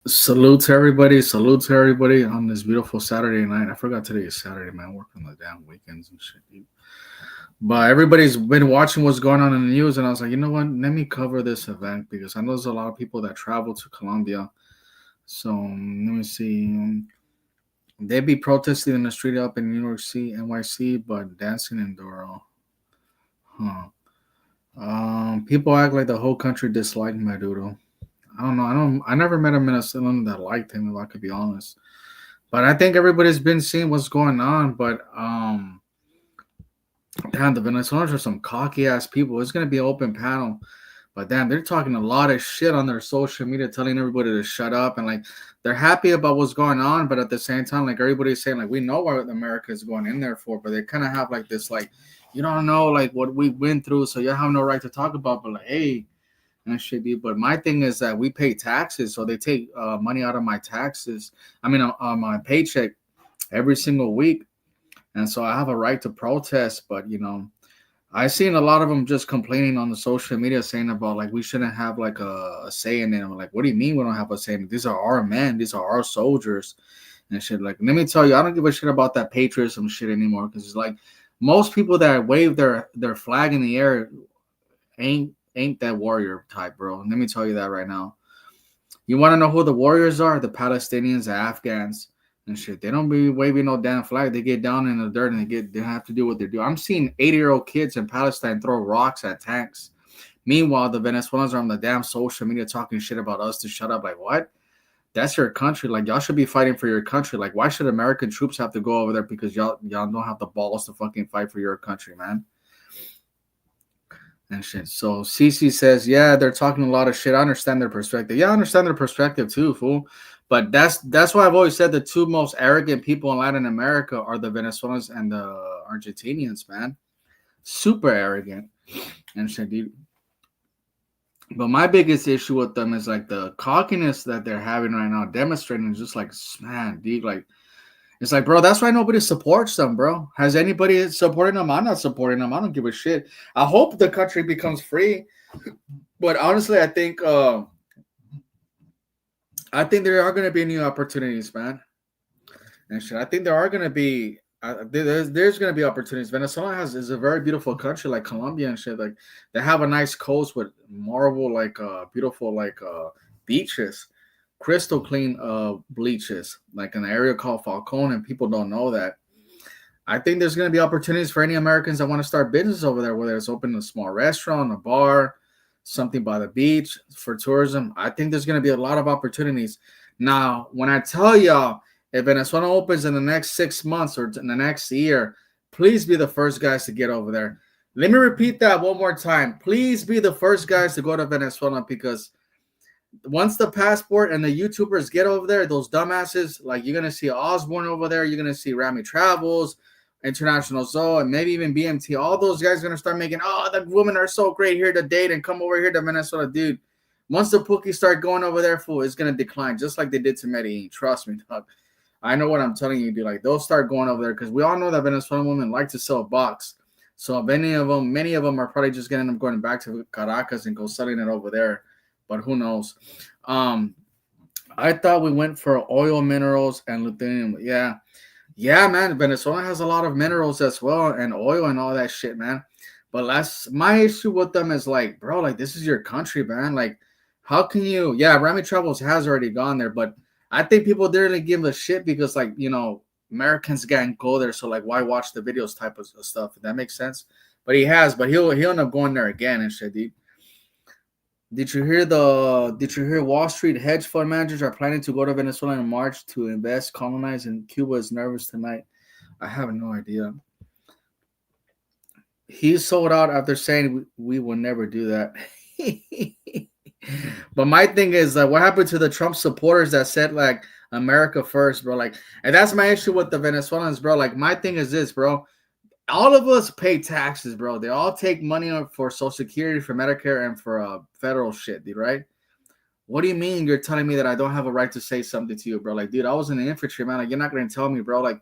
Salute to everybody. Salute to everybody on this beautiful Saturday night. I forgot today is Saturday, man. Working the damn weekends and shit, dude. But everybody's been watching what's going on in the news, and I was like, you know what? Let me cover this event because I know there's a lot of people that travel to Colombia. So let me see. They be protesting in the street up in New York City, NYC, but dancing in Doro. Huh. People act like the whole country disliked Maduro. I don't know. I never met a Venezuelan that liked him, if I could be honest. But I think everybody's been seeing what's going on. But damn, the Venezuelans are some cocky ass people. It's gonna be an open panel. But damn, they're talking a lot of shit on their social media, telling everybody to shut up and like they're happy about what's going on, but at the same time, like everybody's saying, like we know what America is going in there for, but they kind of have like this, like you don't know like what we went through, so you have no right to talk about. But like, hey, and shit, dude. But my thing is that we pay taxes, so they take money out of my taxes. I mean, on my paycheck every single week, and so I have a right to protest. But I seen a lot of them just complaining on the social media, saying about like we shouldn't have like a say in it. I'm like, what do you mean we don't have a say in it? These are our men, these are our soldiers, and shit. Like, let me tell you, I don't give a shit about that patriotism shit anymore because it's like most people that wave their flag in the air ain't that warrior type, bro. Let me tell you that right now. You want to know who the warriors are? The Palestinians, the Afghans, and shit. They don't be waving no damn flag. They get down in the dirt and they have to do what they do. I'm seeing 80-year-old kids in Palestine throw rocks at tanks. Meanwhile, the Venezuelans are on the damn social media talking shit about us to shut up. Like, what? That's your country. Like, y'all should be fighting for your country. Like, why should American troops have to go over there because y'all don't have the balls to fucking fight for your country, man? And shit. So CC says, yeah, they're talking a lot of shit. I understand their perspective. Yeah, I understand their perspective too, fool. But that's why I've always said the two most arrogant people in Latin America are the Venezuelans and the Argentinians, man. Super arrogant and shit, dude. But my biggest issue with them is like the cockiness that they're having right now, demonstrating is just like, man, dude, like it's like, bro, that's why nobody supports them, bro. Has anybody supporting them? I'm not supporting them. I don't give a shit. I hope the country becomes free, but honestly, I think there are going to be new opportunities, man, and shit. I think there are going to be. There's going to be opportunities. Venezuela is a very beautiful country, like Colombia and shit. Like they have a nice coast with marble, like beautiful, like beaches, crystal clean bleaches, like an area called Falcon, and people don't know that. I think there's going to be opportunities for any Americans that want to start business over there, whether it's open a small restaurant, a bar, something by the beach for tourism. I think there's going to be a lot of opportunities. Now, when I tell y'all, if Venezuela opens in the next 6 months or in the next year, please be the first guys to get over there. Let me repeat that one more time. Please be the first guys to go to Venezuela because once the passport and the YouTubers get over there, those dumbasses, like you're gonna see Osborne over there, you're gonna see Rami Travels, International Zoe, and maybe even BMT. All those guys are gonna start making, oh, the women are so great here to date and come over here to Minnesota, dude. Once the Pookies start going over there, fool, it's gonna decline, just like they did to Medellin. Trust me, dog. I know what I'm telling you, dude. Like they'll start going over there because we all know that Venezuelan women like to sell box. So if many of them are probably just gonna end up going back to Caracas and go selling it over there. But who knows? Um, I thought we went for oil, minerals, and lithium. Yeah, yeah, man. Venezuela has a lot of minerals as well, and oil and all that shit, man. But that's my issue with them is like, bro, like this is your country, man. Like, how can you? Yeah, Rami Travels has already gone there, but I think people didn't give a shit because, like, Americans can't go there, so like, why watch the videos type of stuff? If that makes sense. But he has, but he'll end up going there again and shit, dude. Did you hear Wall Street hedge fund managers are planning to go to Venezuela in March to invest, colonize, and Cuba is nervous tonight? I have no idea. He sold out after saying we will never do that. But my thing is like, what happened to the Trump supporters that said like America first, bro? Like, and that's my issue with the Venezuelans, bro. Like, my thing is this, bro. All of us pay taxes, bro. They all take money for Social Security, for Medicare, and for federal shit, dude, right? What do you mean you're telling me that I don't have a right to say something to you, bro? Like, dude, I was in the infantry, man. Like, you're not gonna tell me, bro. Like,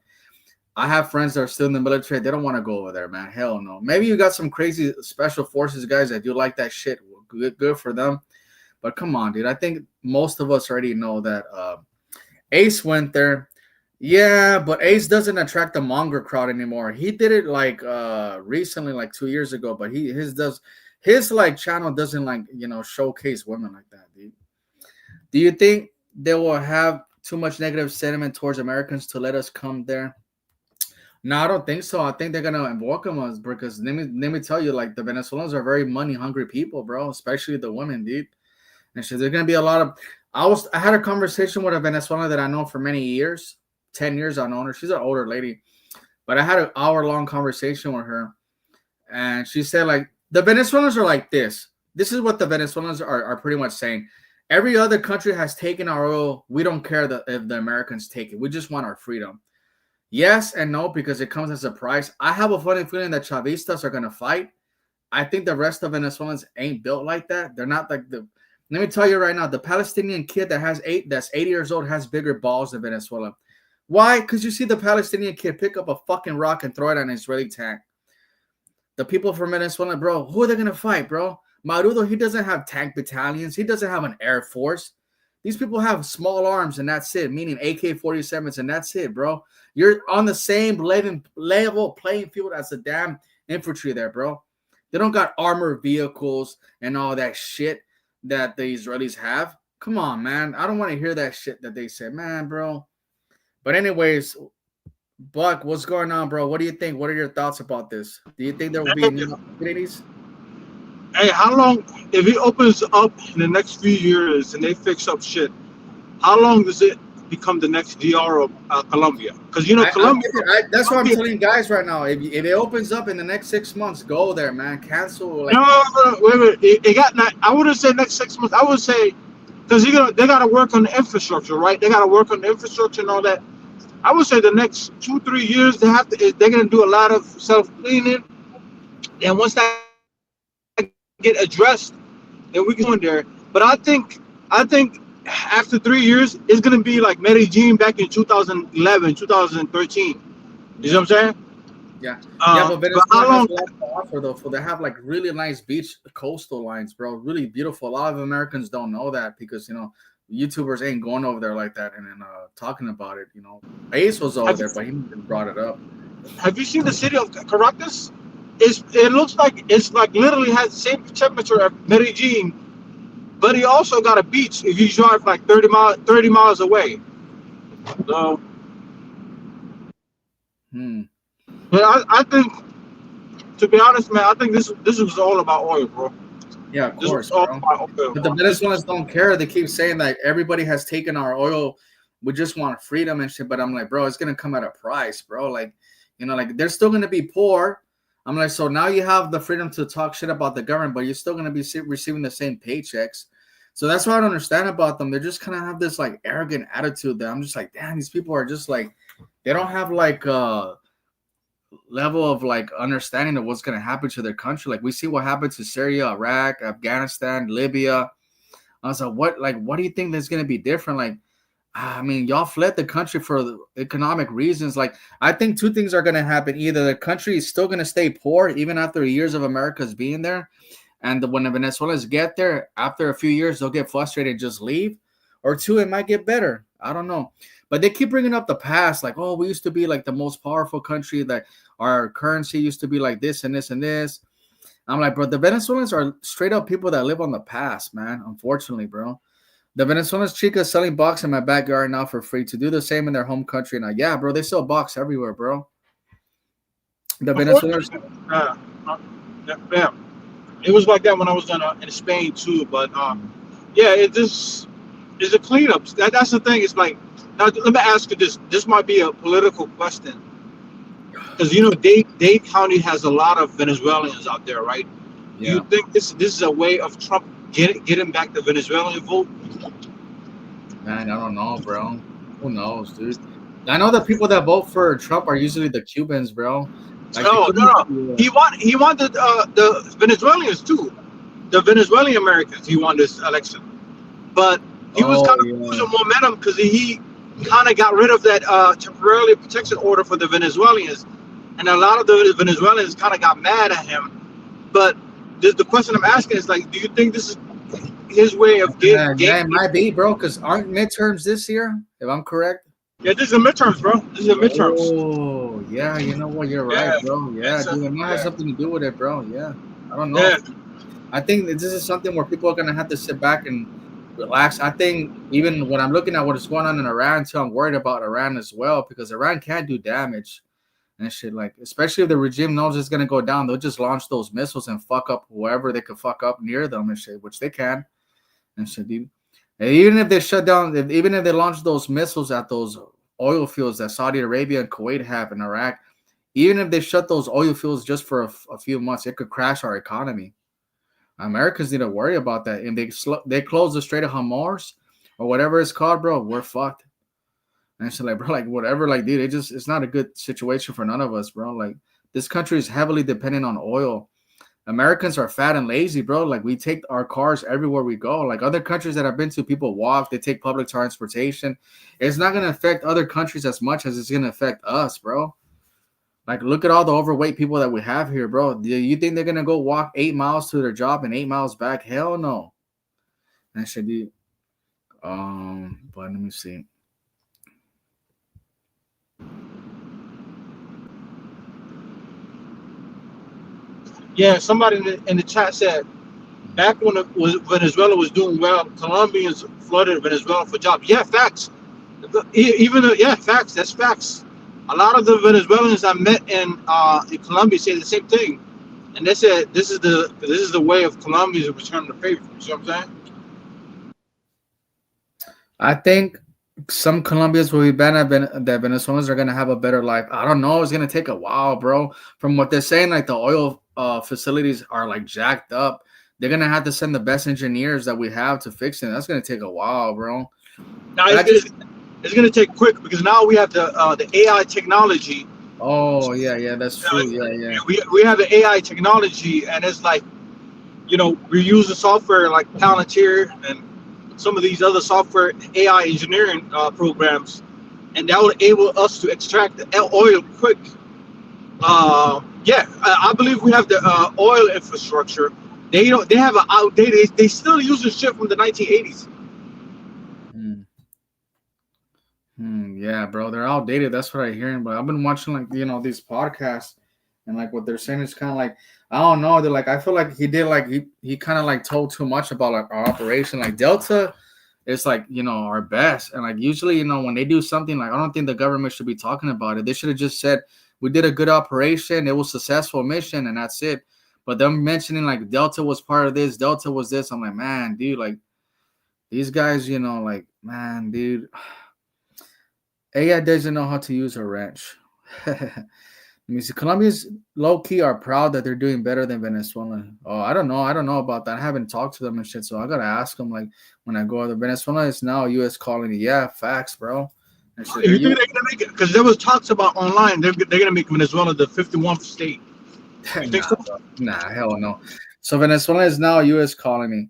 I have friends that are still in the military. They don't want to go over there, man. Hell no. Maybe you got some crazy special forces guys that do like that shit. Good for them. But come on, dude. I think most of us already know that Ace went there. Yeah, but Ace doesn't attract the monger crowd anymore. He did it like recently, like 2 years ago, but his like channel doesn't like showcase women like that, dude. Do you think they will have too much negative sentiment towards Americans to let us come there? No, I don't think so. I think they're gonna welcome us because let me tell you, like the Venezuelans are very money hungry people, bro. Especially the women, dude. And so there's gonna be a lot of. I had a conversation with a Venezuelan that I know for many years, 10 years. I know her. She's an older lady, but I had an hour long conversation with her, and she said like the Venezuelans are like this. This is what the Venezuelans are pretty much saying. Every other country has taken our oil. We don't care if the Americans take it. We just want our freedom. Yes and no, because it comes as a price. I have a funny feeling that Chavistas are going to fight. I think the rest of Venezuelans ain't built like that. They're not like the. Let me tell you right now, the Palestinian kid that's 80 years old has bigger balls than Venezuela. Why? Because you see the Palestinian kid pick up a fucking rock and throw it at an Israeli tank. The people from Venezuela, bro, who are they going to fight, bro? Maduro, he doesn't have tank battalions. He doesn't have an air force. These people have small arms and that's it, meaning AK-47s and that's it, bro. You're on the same level playing field as the damn infantry there, bro. They don't got armored vehicles and all that shit that the Israelis have. Come on, man. I don't want to hear that shit that they say, man, bro. But anyways, Buck, what's going on, bro? What do you think? What are your thoughts about this? Do you think there will be new opportunities? Hey, how long, if it opens up in the next few years and they fix up shit, how long does it become the next DR of Colombia? Because, Colombia. That's what I'm Colombia, telling guys right now. If it opens up in the next 6 months, go there, man. Cancel. Like, no, wait a minute. It got, I wouldn't say next 6 months. I would say, because they got to work on the infrastructure, right? They got to work on the infrastructure and all that. I would say the next 2-3 years, they're going to do a lot of self-cleaning. And once that get addressed, then we can go in there. But I think after 3 years, it's gonna be like Medellin back in 2011, 2013. You know what I'm saying? yeah, yeah, but But Venezuela how has long? a lot to offer though. For they have like really nice beach coastal lines, bro. Really beautiful. A lot of Americans don't know that because YouTubers ain't going over there like that and then talking about it. Ace was over Have you there, but he even brought it up. have you seen the city of Caracas? It looks like it's like literally has the same temperature as Medellin, but he also got a beach if you drive like 30 miles away. So, Hmm. but I think, to be honest, man, I think this was all about oil, bro. Yeah, of This was course, all bro. about oil, But the bro. This Venezuelans was don't care. They keep saying like everybody has taken our oil. We just want freedom and shit. But I'm like, bro, it's gonna come at a price, bro. Like, like they're still gonna be poor. I'm like, so now you have the freedom to talk shit about the government, but you're still gonna be receiving the same paychecks. So that's what I don't understand about them. They're just kind of have this like arrogant attitude that I'm just like, damn, these people are just like, they don't have like level of like understanding of what's going to happen to their country. Like we see what happened to Syria, Iraq, Afghanistan, Libya. I was like, what do you think that's going to be different? Like, I mean, y'all fled the country for the economic reasons. Like, I think two things are going to happen. Either the country is still going to stay poor even after years of America's being there, and when the Venezuelans get there, after a few years, they'll get frustrated and just leave. Or two, it might get better. I don't know. But they keep bringing up the past, like, oh, we used to be like the most powerful country, that our currency used to be like this and this and this. I'm like, bro, the Venezuelans are straight up people that live on the past, man. Unfortunately, bro. The Venezuelans chicas selling box in my backyard now for free to do the same in their home country. Now, yeah, bro, they sell box everywhere, bro. The Venezuelans, unfortunate. Uh, yeah, it was like that when I was in Spain too. But yeah, it just is a cleanup. That's the thing. It's like, now let me ask you this. This might be a political question because Dade County has a lot of Venezuelans out there, right? Do you yeah, think this is a way of Trump getting back the Venezuelan vote? man, I don't know, bro. Who knows, dude? I know the people that vote for Trump are usually the Cubans, bro. Like the No, no, Cubans. no. He wanted the Venezuelans too, the Venezuelan Americans. He won this election, but he was Oh kind of yeah. losing momentum because he kind of got rid of that temporarily protection order for the Venezuelans, and a lot of the Venezuelans kind of got mad at him. But the question I'm asking is like, do you think this is his way of Yeah, it gaining. might be, bro. Because aren't midterms this year? If I'm correct. Yeah, this is the midterms, bro. This is the midterms. Oh, yeah. You know what? You're right, Yeah, bro. Yeah, it's dude. It might have yeah, something to do with it, bro. Yeah. I don't know. yeah. I think that this is something where people are gonna have to sit back and relax. I think even when I'm looking at what is going on in Iran, too, I'm worried about Iran as well because Iran can do damage and shit. Like, especially if the regime knows it's gonna go down, they'll just launch those missiles and fuck up whoever they could fuck up near them and shit, which they can and shit, dude. And even if they shut down, even if they launch those missiles at those oil fields that Saudi Arabia and Kuwait have in Iraq, even if they shut those oil fields just for a few months, it could crash our economy. Americans need to worry about that. And they close the Strait of Hormuz or whatever it's called, bro. We're fucked. And it's like, bro, like whatever, like, dude, it's not a good situation for none of us, bro. Like this country is heavily dependent on oil. Americans are fat and lazy, bro. Like we take our cars everywhere we go. Like other countries that I've been to, people walk, they take public transportation. It's not gonna affect other countries as much as it's gonna affect us, bro. Like, look at all the overweight people that we have here, bro. Do you think they're gonna go walk 8 miles to their job and 8 miles back? Hell no. That should be. But let me see. Yeah, somebody in the chat said back when Venezuela was doing well, Colombians flooded Venezuela for jobs. Yeah, facts. Even though, yeah, facts. That's facts. A lot of the Venezuelans I met in Colombia say the same thing, and they said this is the way of Colombians to return the favor. You see what I'm saying? I think some Colombians will be better that Venezuelans are gonna have a better life. I don't know. It's gonna take a while, bro. From what they're saying, like the oil facilities are like jacked up. They're gonna have to send the best engineers that we have to fix it. That's gonna take a while, bro. Now I just it's going to take quick because now we have the AI technology. Oh yeah, yeah, that's true. Yeah, yeah. We have the AI technology, and it's like we use the software like Palantir and some of these other software AI engineering programs, and that will enable us to extract the oil quick. Yeah, I believe we have the oil infrastructure. They don't. They have an outdated. They still using shit from the 1980s. Hmm. Yeah, bro, they're outdated. That's what I'm hearing. But I've been watching like these podcasts, and like what they're saying is kind of like I don't know. They're like I feel like he kind of like told too much about like our operation. Like Delta is like our best, and like usually when they do something like I don't think the government should be talking about it. They should have just said we did a good operation. It was a successful mission, and that's it. But them mentioning like Delta was part of this, Delta was this. I'm like, man, dude, like these guys, like man, dude. AI doesn't know how to use a wrench. Let me see. Colombians low key are proud that they're doing better than Venezuela. Oh, I don't know. I don't know about that. I haven't talked to them and shit, so I gotta ask them. Like when I go over, Venezuela is now a U.S. colony. Yeah, facts, bro. And shit. You think they're gonna make it? Because there was talks about online. They're gonna make Venezuela the 51st state. You think Nah, so? bro. Nah, hell no. So Venezuela is now a U.S. colony.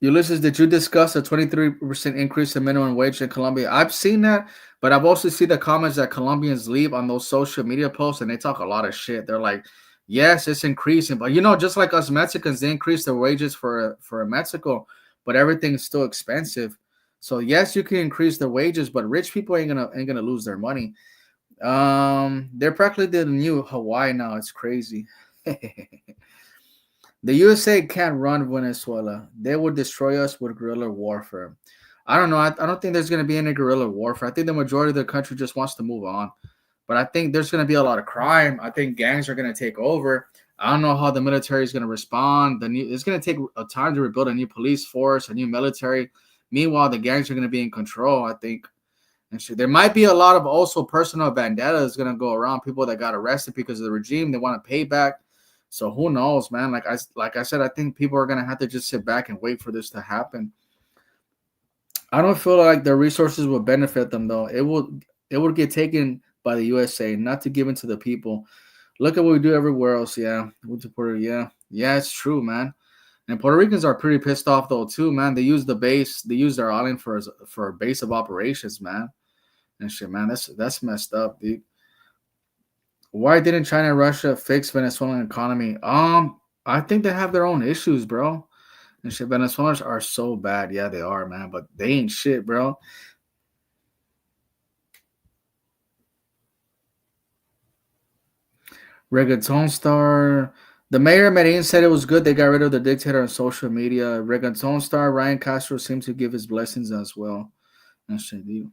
Ulysses, did you discuss a 23% increase in minimum wage in Colombia? I've seen that, but I've also seen the comments that Colombians leave on those social media posts, and they talk a lot of shit. They're like, "Yes, it's increasing, but just like us Mexicans, they increase their wages for Mexico, but everything's still expensive. So yes, you can increase their wages, but rich people ain't gonna lose their money. They're practically the new Hawaii now. It's crazy." The USA can't run Venezuela. They would destroy us with guerrilla warfare. I don't know. I don't think there's going to be any guerrilla warfare. I think the majority of the country just wants to move on. But I think there's going to be a lot of crime. I think gangs are going to take over. I don't know how the military is going to respond. It's going to take a time to rebuild a new police force, a new military. Meanwhile, the gangs are going to be in control, I think. And shit. There might be a lot of also personal vendettas going to go around. People that got arrested because of the regime. They want to pay back. So who knows, man? Like I said, I think people are gonna have to just sit back and wait for this to happen. I don't feel like the resources will benefit them though. It would get taken by the USA, not to give it to the people. Look at what we do everywhere else. Yeah, with Puerto, yeah, it's true, man. And Puerto Ricans are pretty pissed off though too, man. They use the base, they use their island for a base of operations, man. And shit, man, that's messed up, dude. Why didn't China and Russia fix Venezuelan economy? I think they have their own issues, bro. And shit, Venezuelans are so bad. Yeah, they are, man. But they ain't shit, bro. Reggaeton star. The mayor of Medellin said it was good they got rid of the dictator on social media. Reggaeton star Ryan Castro seemed to give his blessings as well. And shit, dude.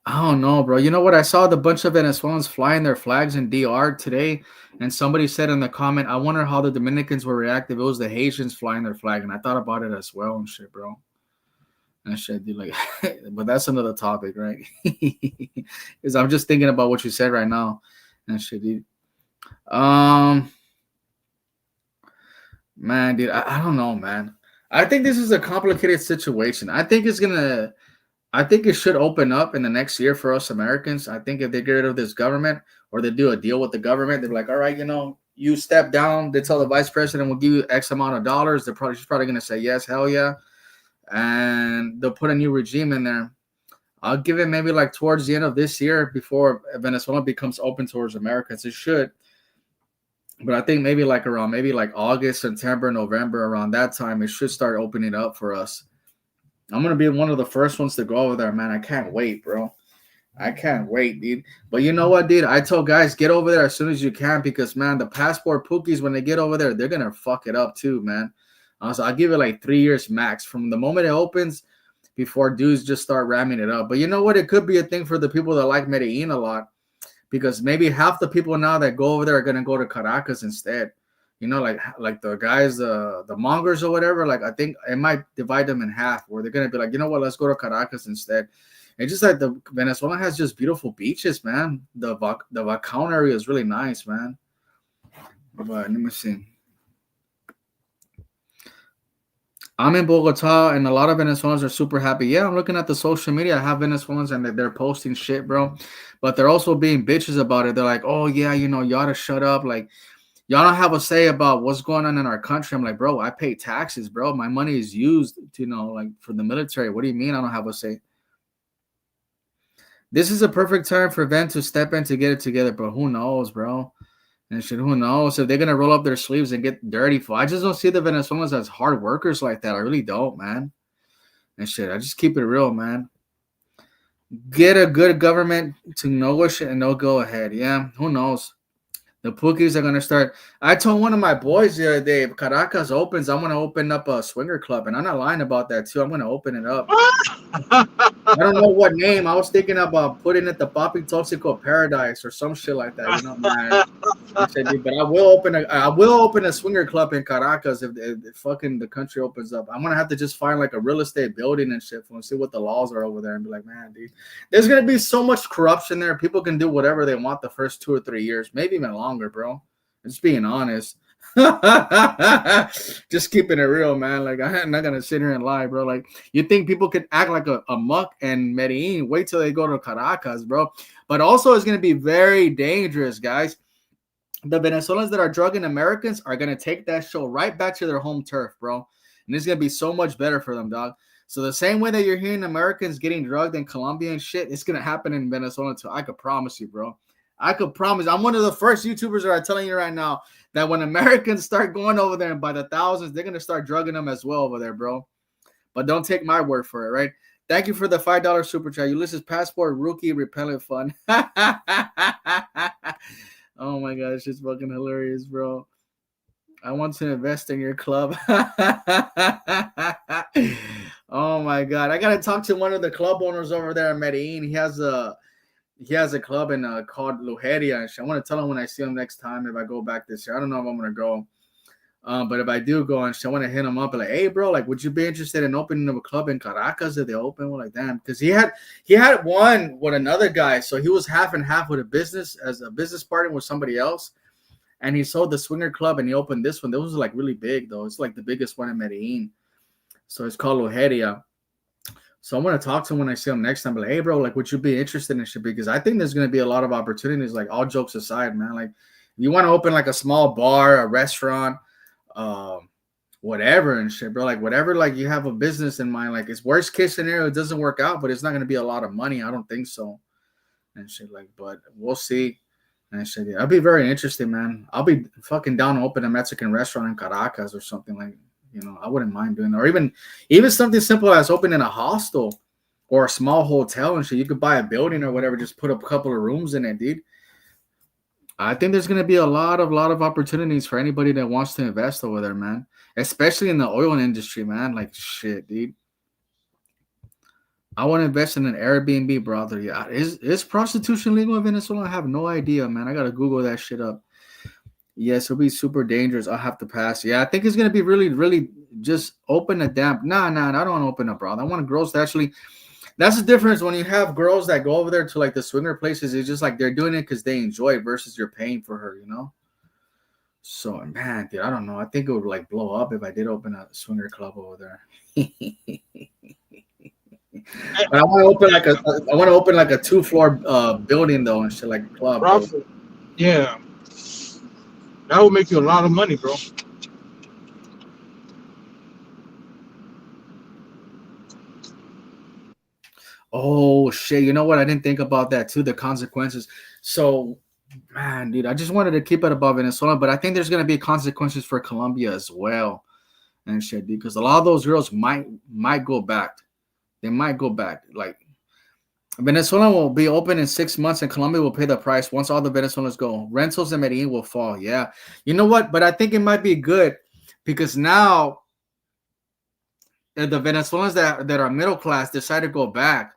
I don't know, bro. You know what? I saw the bunch of Venezuelans flying their flags in DR today, and somebody said in the comment, "I wonder how the Dominicans would react if it was the Haitians flying their flag." And I thought about it as well and shit, bro. And shit, dude, like, but that's another topic, right? Because I'm just thinking about what you said right now, and shit, dude. Um, man, dude, I don't know, man. I think this is a complicated situation. I think it should open up in the next year for us Americans. I think if they get rid of this government or they do a deal with the government, they're like, all right, you step down. They tell the vice president we'll give you X amount of dollars. She's probably gonna say yes, hell yeah, and they'll put a new regime in there. I'll give it maybe like towards the end of this year before Venezuela becomes open towards Americans. It should, but I think maybe like around maybe like August, September, November, around that time, it should start opening up for us. I'm gonna be one of the first ones to go over there, man. I can't wait, bro. I can't wait, dude. But you know what, dude? I told guys get over there as soon as you can because man, the passport pookies when they get over there, they're gonna fuck it up too, man. So I'll give it like 3 years max from the moment it opens before dudes just start ramming it up. But you know what? It could be a thing for the people that like Medellin a lot because maybe half the people now that go over there are gonna go to Caracas instead. Like the guys, the mongers or whatever. Like I think it might divide them in half, where they're gonna be like, you know what, let's go to Caracas instead. It's just like the Venezuela has just beautiful beaches, man. The Vacon area is really nice, man. But let me see. I'm in Bogota, and a lot of Venezuelans are super happy. Yeah, I'm looking at the social media. I have Venezuelans, and they're posting shit, bro. But they're also being bitches about it. They're like, "Oh yeah, you ought to shut up. Like, y'all don't have a say about what's going on in our country." I'm like, bro, I pay taxes, bro. My money is used to, like for the military. What do you mean I don't have a say? This is a perfect time for Ven to step in to get it together, but who knows, bro? And shit, who knows if they're gonna roll up their sleeves and get dirty? For I just don't see the Venezuelans as hard workers like that. I really don't, man. And shit, I just keep it real, man. Get a good government to negotiate and they'll go ahead. Yeah, who knows? The Pookies are gonna start. I told one of my boys the other day, if Caracas opens, I'm gonna open up a swinger club, and I'm not lying about that too. I'm gonna open it up. I don't know what name. I was thinking about putting it the Papi Toxico Paradise or some shit like that. Man. I said, dude, but I will open a swinger club in Caracas if fucking the country opens up. I'm gonna have to just find like a real estate building and shit and see what the laws are over there and be like, man, dude, there's gonna be so much corruption there. People can do whatever they want the first 2 or 3 years, maybe even longer, bro. Just being honest. Just keeping it real, man. Like I'm not gonna sit here and lie, bro. Like you think people could act like a muck and Medellin? Wait till they go to Caracas, bro. But also, it's gonna be very dangerous, guys. The Venezuelans that are drugging Americans are gonna take that show right back to their home turf, bro. And it's gonna be so much better for them, dog. So the same way that you're hearing Americans getting drugged in Colombia and shit, it's gonna happen in Venezuela too. I could promise you, bro. I could promise. I'm one of the first YouTubers that are telling you right now that when Americans start going over there and by the thousands, they're gonna start drugging them as well over there, bro. But don't take my word for it, right? Thank you for the $5 super chat. Ulysses Passport Rookie Repellent Fund. Oh my god, it's just fucking hilarious, bro. I want to invest in your club. Oh my god, I gotta talk to one of the club owners over there in Medellin. He has a club in called Lujeria. I want to tell him when I see him next time if I go back this year. I don't know if I'm gonna go, but if I do go and I want to hit him up and like, hey, bro, like, would you be interested in opening up a club in Caracas if they open? We're like, damn, because he had one with another guy, so he was half and half with a business as a business partner with somebody else, and he sold the swinger club and he opened this one. This was like really big though. It's like the biggest one in Medellin, so it's called Lujeria. So I'm gonna talk to him when I see him next time. But like, hey, bro, like, would you be interested in shit? Because I think there's gonna be a lot of opportunities. Like, all jokes aside, man. Like, you want to open like a small bar, a restaurant, um, whatever and shit, bro. Like, whatever. Like, you have a business in mind. Like, it's worst case scenario, it doesn't work out, but it's not gonna be a lot of money. I don't think so. And shit, like, but we'll see. And shit, yeah, I'll be very interested, man. I'll be fucking down to open a Mexican restaurant in Caracas or something like. I wouldn't mind doing that. Or even something simple as opening a hostel or a small hotel and shit. You could buy a building or whatever, just put a couple of rooms in it, dude. I think there's gonna be a lot of opportunities for anybody that wants to invest over there, man. Especially in the oil industry, man. Like shit, dude. I want to invest in an Airbnb, brother. Yeah, is prostitution legal in Venezuela? I have no idea, man. I gotta Google that shit up. Yes, it'll be super dangerous. I'll have to pass. Yeah, I think it's gonna be really, really just open a damp. Nah, nah, nah, I don't want to open up, brother. I want girls to actually. That's the difference when you have girls that go over there to like the swinger places. It's just like they're doing it because they enjoy it versus you're paying for her. So man, dude, I don't know. I think it would like blow up if I did open a swinger club over there. But I want to open like a 2 floor building though and shit like a club though. Profit. Yeah, that would make you a lot of money, bro. Oh shit! You know what? I didn't think about that too. The consequences. So, man, dude, I just wanted to keep it above Venezuela, but I think there's gonna be consequences for Colombia as well and shit, dude, because a lot of those girls might go back. They might go back. Like Venezuela will be open in 6 months, and Colombia will pay the price once all the Venezuelans go. Rentals in Medellin will fall. Yeah, you know what? But I think it might be good because now the Venezuelans that are middle class decide to go back.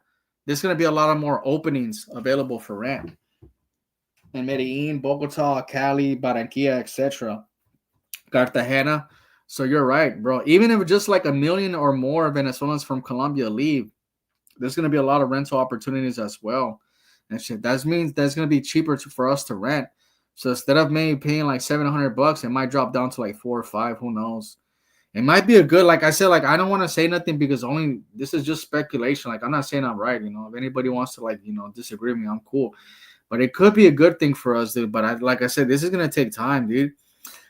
There's going to be a lot of more openings available for rent in Medellin, Bogota, Cali, Barranquilla, etc. Cartagena. So you're right, bro. Even if just like a million or more Venezuelans from Colombia leave, there's going to be a lot of rental opportunities as well. And shit, that means that's going to be cheaper for us to rent. So instead of maybe paying like $700, it might drop down to like 4 or 5. Who knows? It might be a good, like I said, like I don't want to say nothing because only this is just speculation. Like I'm not saying I'm right. If anybody wants to disagree with me, I'm cool. But it could be a good thing for us, dude. But like I said, this is gonna take time, dude.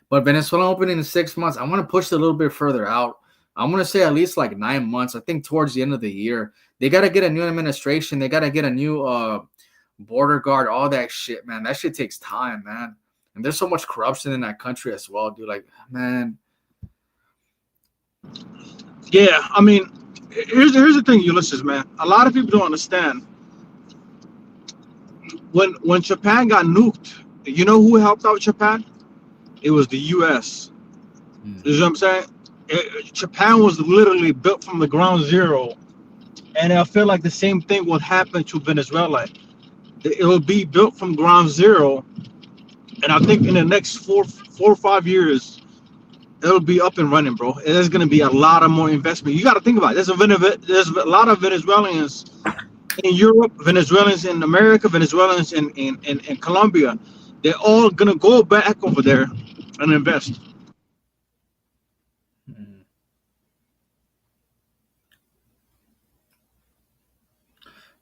But Venezuela opening in 6 months, I want to push it a little bit further out. I'm gonna say at least like 9 months. I think towards the end of the year, they gotta get a new administration. They gotta get a new border guard. All that shit, man. That shit takes time, man. And there's so much corruption in that country as well, dude. Like, man. Yeah, I mean, here's the thing, Ulysses, man. A lot of people don't understand. When Japan got nuked, you know who helped out Japan? It was the U.S. You know what I'm saying? Japan was literally built from the ground zero, and I feel like the same thing will happen to Venezuela. It will be built from ground zero, and I think in the next 4 or 5 years, it'll be up and running, bro. There's gonna be a lot of more investment. You got to think about it. There's a lot of Venezuelans in Europe, Venezuelans in America, Venezuelans in Colombia. They're all gonna go back over there and invest.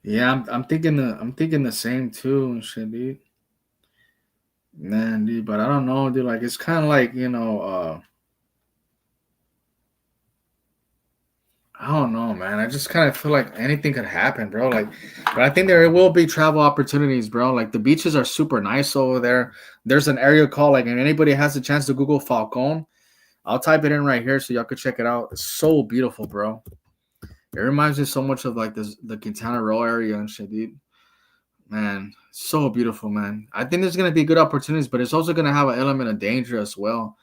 Yeah, I'm thinking the same too and shit, dude. Man, dude, but I don't know, dude. Like it's kind of like I don't know, man. I just kind of feel like anything could happen, bro. Like, but I think there will be travel opportunities, bro. Like the beaches are super nice over there. There's an area called like, and anybody has a chance to Google Falcon, I'll type it in right here so y'all could check it out. It's so beautiful, bro. It reminds me so much of like the Quintana Roo area and shit, dude. Man, so beautiful, man. I think there's gonna be good opportunities, but it's also gonna have an element of danger as well.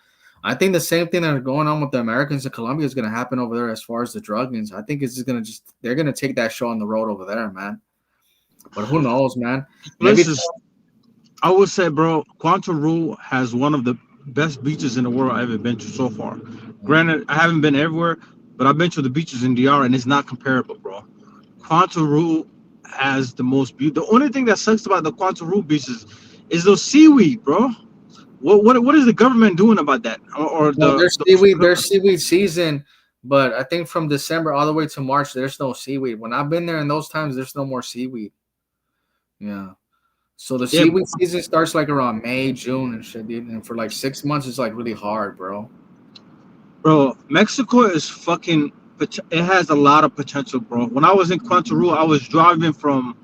I think the same thing that are going on with the Americans in Colombia is gonna happen over there as far as the druggings. I think it's just gonna they're gonna take that show on the road over there, man. But who knows, man? Maybe I would say, bro, Quantaru has one of the best beaches in the world I've ever been to so far. Granted, I haven't been everywhere, but I've been to the beaches in DR, and it's not comparable, bro. Quantaru has the most beauty. The only thing that sucks about the Quantaru beaches is those seaweed, bro. What is the government doing about that? Or well, there's seaweed season, but I think from December all the way to March, there's no seaweed. When I've been there in those times, there's no more seaweed. Yeah. So the seaweed season starts like around May, June, and shit, dude. And for like 6 months, it's like really hard, bro. Bro, Mexico is fucking. It has a lot of potential, bro. When I was in Quantaru, I was driving from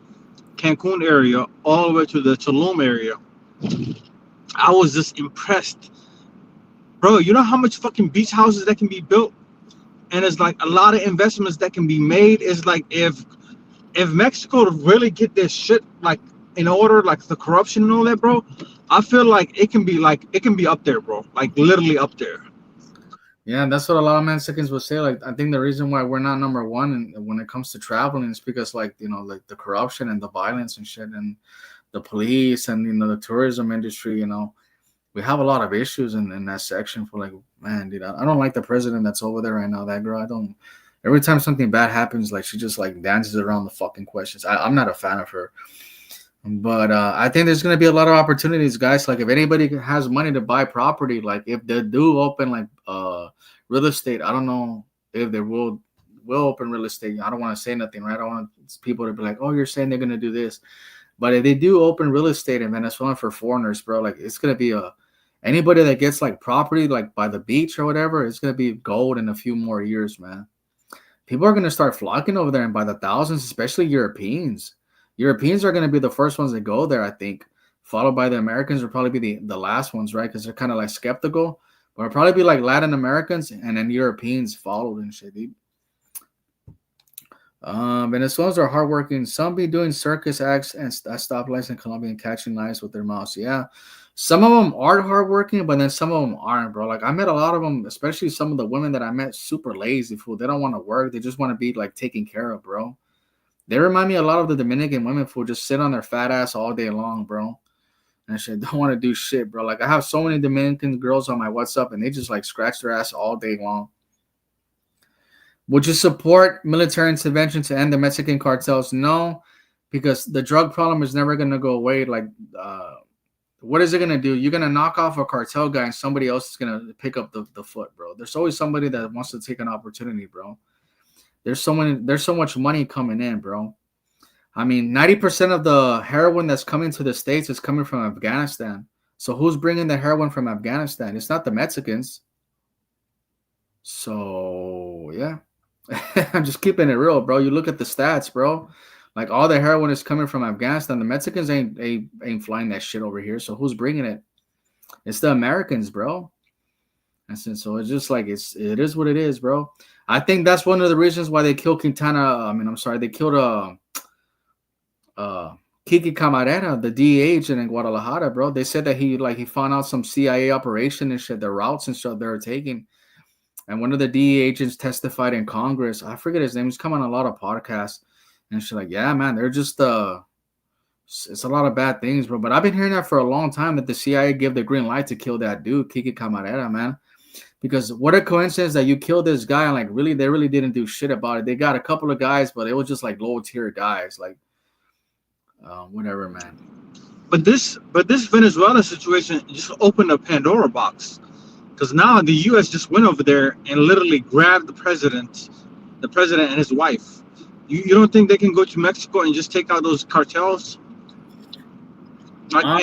Cancun area all the way to the Tulum area, I was just impressed, bro. You know how much fucking beach houses that can be built, and it's like a lot of investments that can be made. It's like if Mexico to really get this shit like in order, like the corruption and all that, bro, I feel like it can be up there, bro. Like literally up there. Yeah, and that's what a lot of Mexicans would say. Like, I think the reason why we're not number one when it comes to traveling is because, like, like the corruption and the violence and shit, and the police and the tourism industry. We have a lot of issues in that section. For like, man, dude, I don't like the president that's over there right now. That girl, I don't. Every time something bad happens, like she just like dances around the fucking questions. I'm not a fan of her. But I think there's gonna be a lot of opportunities, guys. Like if anybody has money to buy property, like if they do open like real estate, I don't know if they will open real estate. I don't want to say nothing, right? I don't want people to be like, oh, you're saying they're gonna do this. But if they do open real estate in Venezuela for foreigners, bro, like it's gonna be a anybody that gets like property like by the beach or whatever, it's gonna be gold in a few more years, man. People are gonna start flocking over there and by the thousands, especially Europeans. Europeans are gonna be the first ones that go there, I think. Followed by the Americans will probably be the last ones, right? Because they're kind of like skeptical. But it'll probably be like Latin Americans and then Europeans followed and shit, dude. Venezuelans are hardworking. Some be doing circus acts and at stoplights in Colombia and catching knives with their mouths. Yeah, some of them are hardworking, but then some of them aren't, bro. Like I met a lot of them, especially some of the women that I met, super lazy fool. They don't want to work. They just want to be like taken care of, bro. They remind me a lot of the Dominican women who just sit on their fat ass all day long, bro. And shit, don't want to do shit, bro. Like I have so many Dominican girls on my WhatsApp, and they just like scratch their ass all day long. Would you support military intervention to end the Mexican cartels? No, because the drug problem is never gonna go away. Like, what is it gonna do? You're gonna knock off a cartel guy, and somebody else is gonna pick up the foot, bro. There's always somebody that wants to take an opportunity, bro. There's so much money coming in, bro. I mean, 90% of the heroin that's coming to the States is coming from Afghanistan. So who's bringing the heroin from Afghanistan? It's not the Mexicans. So yeah. I'm just keeping it real, bro. You look at the stats, bro. Like all the heroin is coming from Afghanistan. The Mexicans ain't flying that shit over here. So who's bringing it? It's the Americans, bro. And so it's just like it is what it is, bro. I think that's one of the reasons why they killed Quintana. I mean, I'm sorry, they killed Kiki Camarena, the DEA agent in Guadalajara, bro. They said that he found out some CIA operation and shit, the routes and stuff they were taking. And one of the DEA agents testified in Congress. I forget his name. He's come on a lot of podcasts. And she's like, yeah, man, they're just it's a lot of bad things, bro. But I've been hearing that for a long time that the CIA gave the green light to kill that dude, Kiki Camarena, man. Because what a coincidence that you killed this guy and like really they really didn't do shit about it. They got a couple of guys, but it was just like low tier guys, like whatever, man. But this Venezuela situation just opened a Pandora box. Because now the U.S. just went over there and literally grabbed the president and his wife. You don't think they can go to Mexico and just take out those cartels, like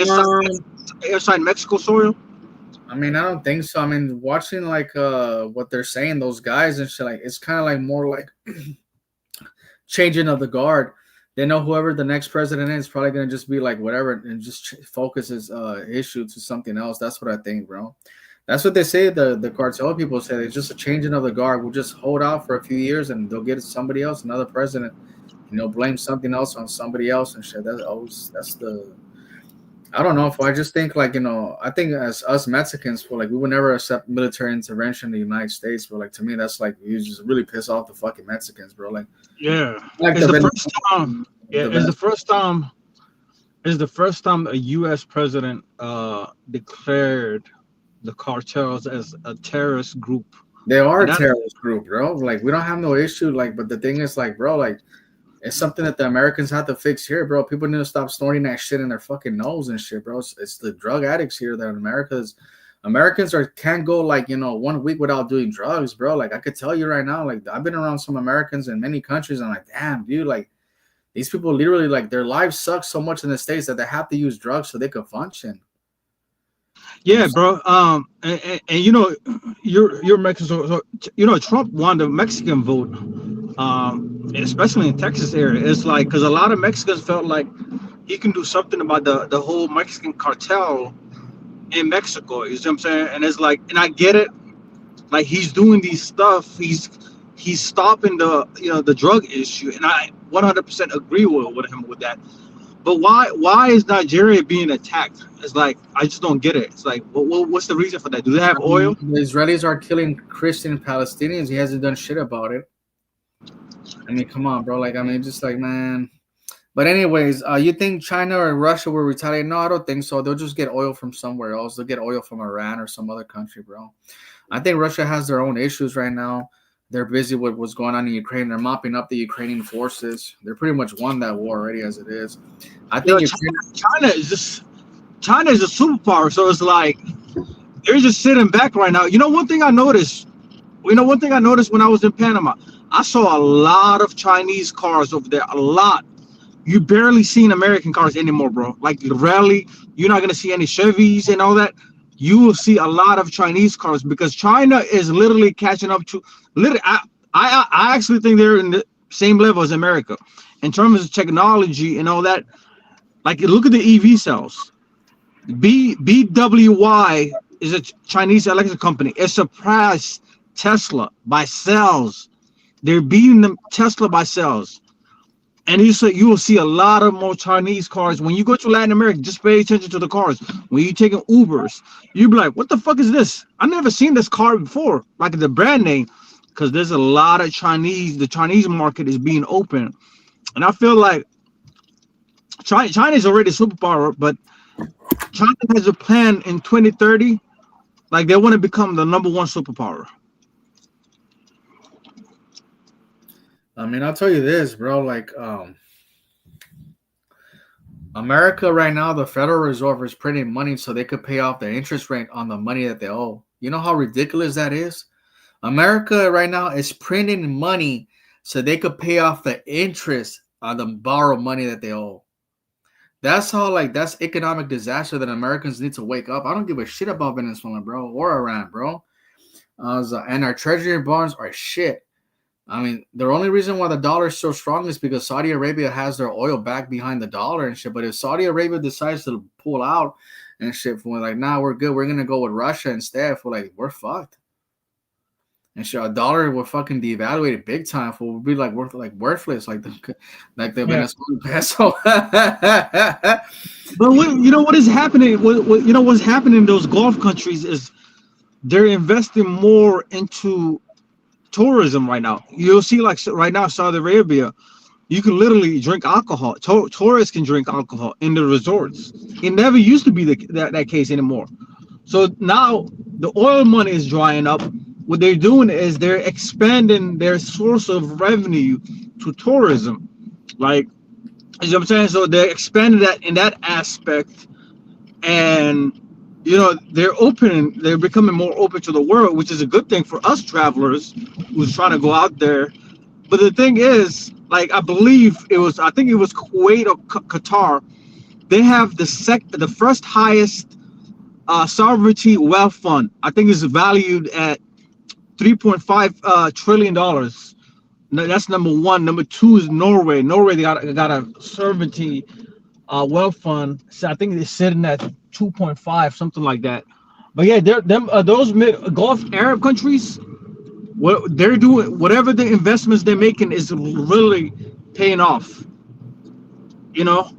inside Mexico soil? I mean, I don't think so. I mean, watching like what they're saying, those guys and shit, like it's kind of like more like changing of the guard. They know whoever the next president is probably gonna just be like whatever and just focus his issue to something else. That's what I think, bro. That's what they say. The cartel people say it's just a changing of the guard. We'll just hold out for a few years and they'll get somebody else, another president. Blame something else on somebody else and shit. That's the. I don't know if I just think like I think as us Mexicans, for like we would never accept military intervention in the United States. But like to me, that's like you just really piss off the fucking Mexicans, bro. Like yeah, like it's the first time. Yeah, it's the first time. It's the first time a U.S. president declared the cartels as a terrorist group. They are a terrorist group, bro. Like we don't have no issue. Like, but the thing is, like, bro, like it's something that the Americans have to fix here, bro. People need to stop snorting that shit in their fucking nose and shit, bro. It's the drug addicts here that Americans can't go like 1 week without doing drugs, bro. Like I could tell you right now, like I've been around some Americans in many countries, and I'm like, damn, dude, like these people literally like their lives suck so much in the States that they have to use drugs so they can function. Yeah, bro. And you're Mexican. So, Trump won the Mexican vote, especially in Texas area. It's like because a lot of Mexicans felt like he can do something about the whole Mexican cartel in Mexico. You see what I'm saying? And it's like, and I get it. Like he's doing these stuff. He's stopping the drug issue, and I 100% agree with him with that. But why is Nigeria being attacked? It's like I just don't get it. It's like what's the reason for that? Do they have I oil? mean, the Israelis are killing Christian Palestinians. He hasn't done shit about it. I mean, come on, bro. Like, I mean, just like, man. But anyways, you think China or Russia will retaliate? No, I don't think so. They'll just get oil from somewhere else. They'll get oil from Iran or some other country, bro. I think Russia has their own issues right now. They're busy with what's going on in Ukraine. They're mopping up the Ukrainian forces. They're pretty much won that war already as it is. I Yo, think Ukraine. China is a superpower, so it's like they're just sitting back right now. You know, one thing I noticed. You know, one thing I noticed when I was in Panama, I saw a lot of Chinese cars over there. A lot. You barely seen American cars anymore, bro. Like rarely. You're not gonna see any Chevys and all that. You will see a lot of Chinese cars because China is literally catching up to. Literally, I actually think they're in the same level as America in terms of technology and all that. Like, look at the EV cells. BWY is a Chinese electric company. It surpassed Tesla by sales. They're beating them Tesla by sales. And you will see a lot of more Chinese cars. When you go to Latin America, just pay attention to the cars. When you're taking Ubers, you'll be like, what the fuck is this? I've never seen this car before. Like the brand name. Because there's a lot of Chinese, the Chinese market is being open. And I feel like China is already a superpower, but China has a plan in 2030. Like they want to become the number one superpower. I mean, I'll tell you this, bro. Like, America right now, the Federal Reserve is printing money so they could pay off the interest rate on the money that they owe. You know how ridiculous that is? America right now is printing money so they could pay off the interest on the borrowed money that they owe. That's how, like, that's economic disaster that Americans need to wake up. I don't give a shit about Venezuela, bro, or Iran, bro. And our treasury bonds are shit. I mean, the only reason why the dollar is so strong is because Saudi Arabia has their oil back behind the dollar and shit. But if Saudi Arabia decides to pull out and shit, for like, nah, we're good. We're gonna go with Russia instead. For like, we're fucked. And shit, a dollar will fucking devaluate it big time. For will be like worthless, like the Yeah. Venezuelan peso. But you know what is happening? You know what's happening in those Gulf countries is they're investing more into tourism right now. You'll see, like right now, Saudi Arabia, you can literally drink alcohol. Tourists can drink alcohol in the resorts. It never used to be that case anymore. So now the oil money is drying up. What they're doing is they're expanding their source of revenue to tourism. Like, you know what I'm saying? So they're expanding that in that aspect, and they're becoming more open to the world, which is a good thing for us travelers who's trying to go out there. But the thing is, like, I think it was Kuwait or Qatar. They have the first highest sovereignty wealth fund. I think it's valued at $3.5 trillion. That's number one. Number two is Norway. Norway, they got a sovereignty wealth fund. So I think they're sitting at 2.5, something like that. But yeah, those Gulf Arab countries, what they're doing, whatever the investments they're making is really paying off. You know?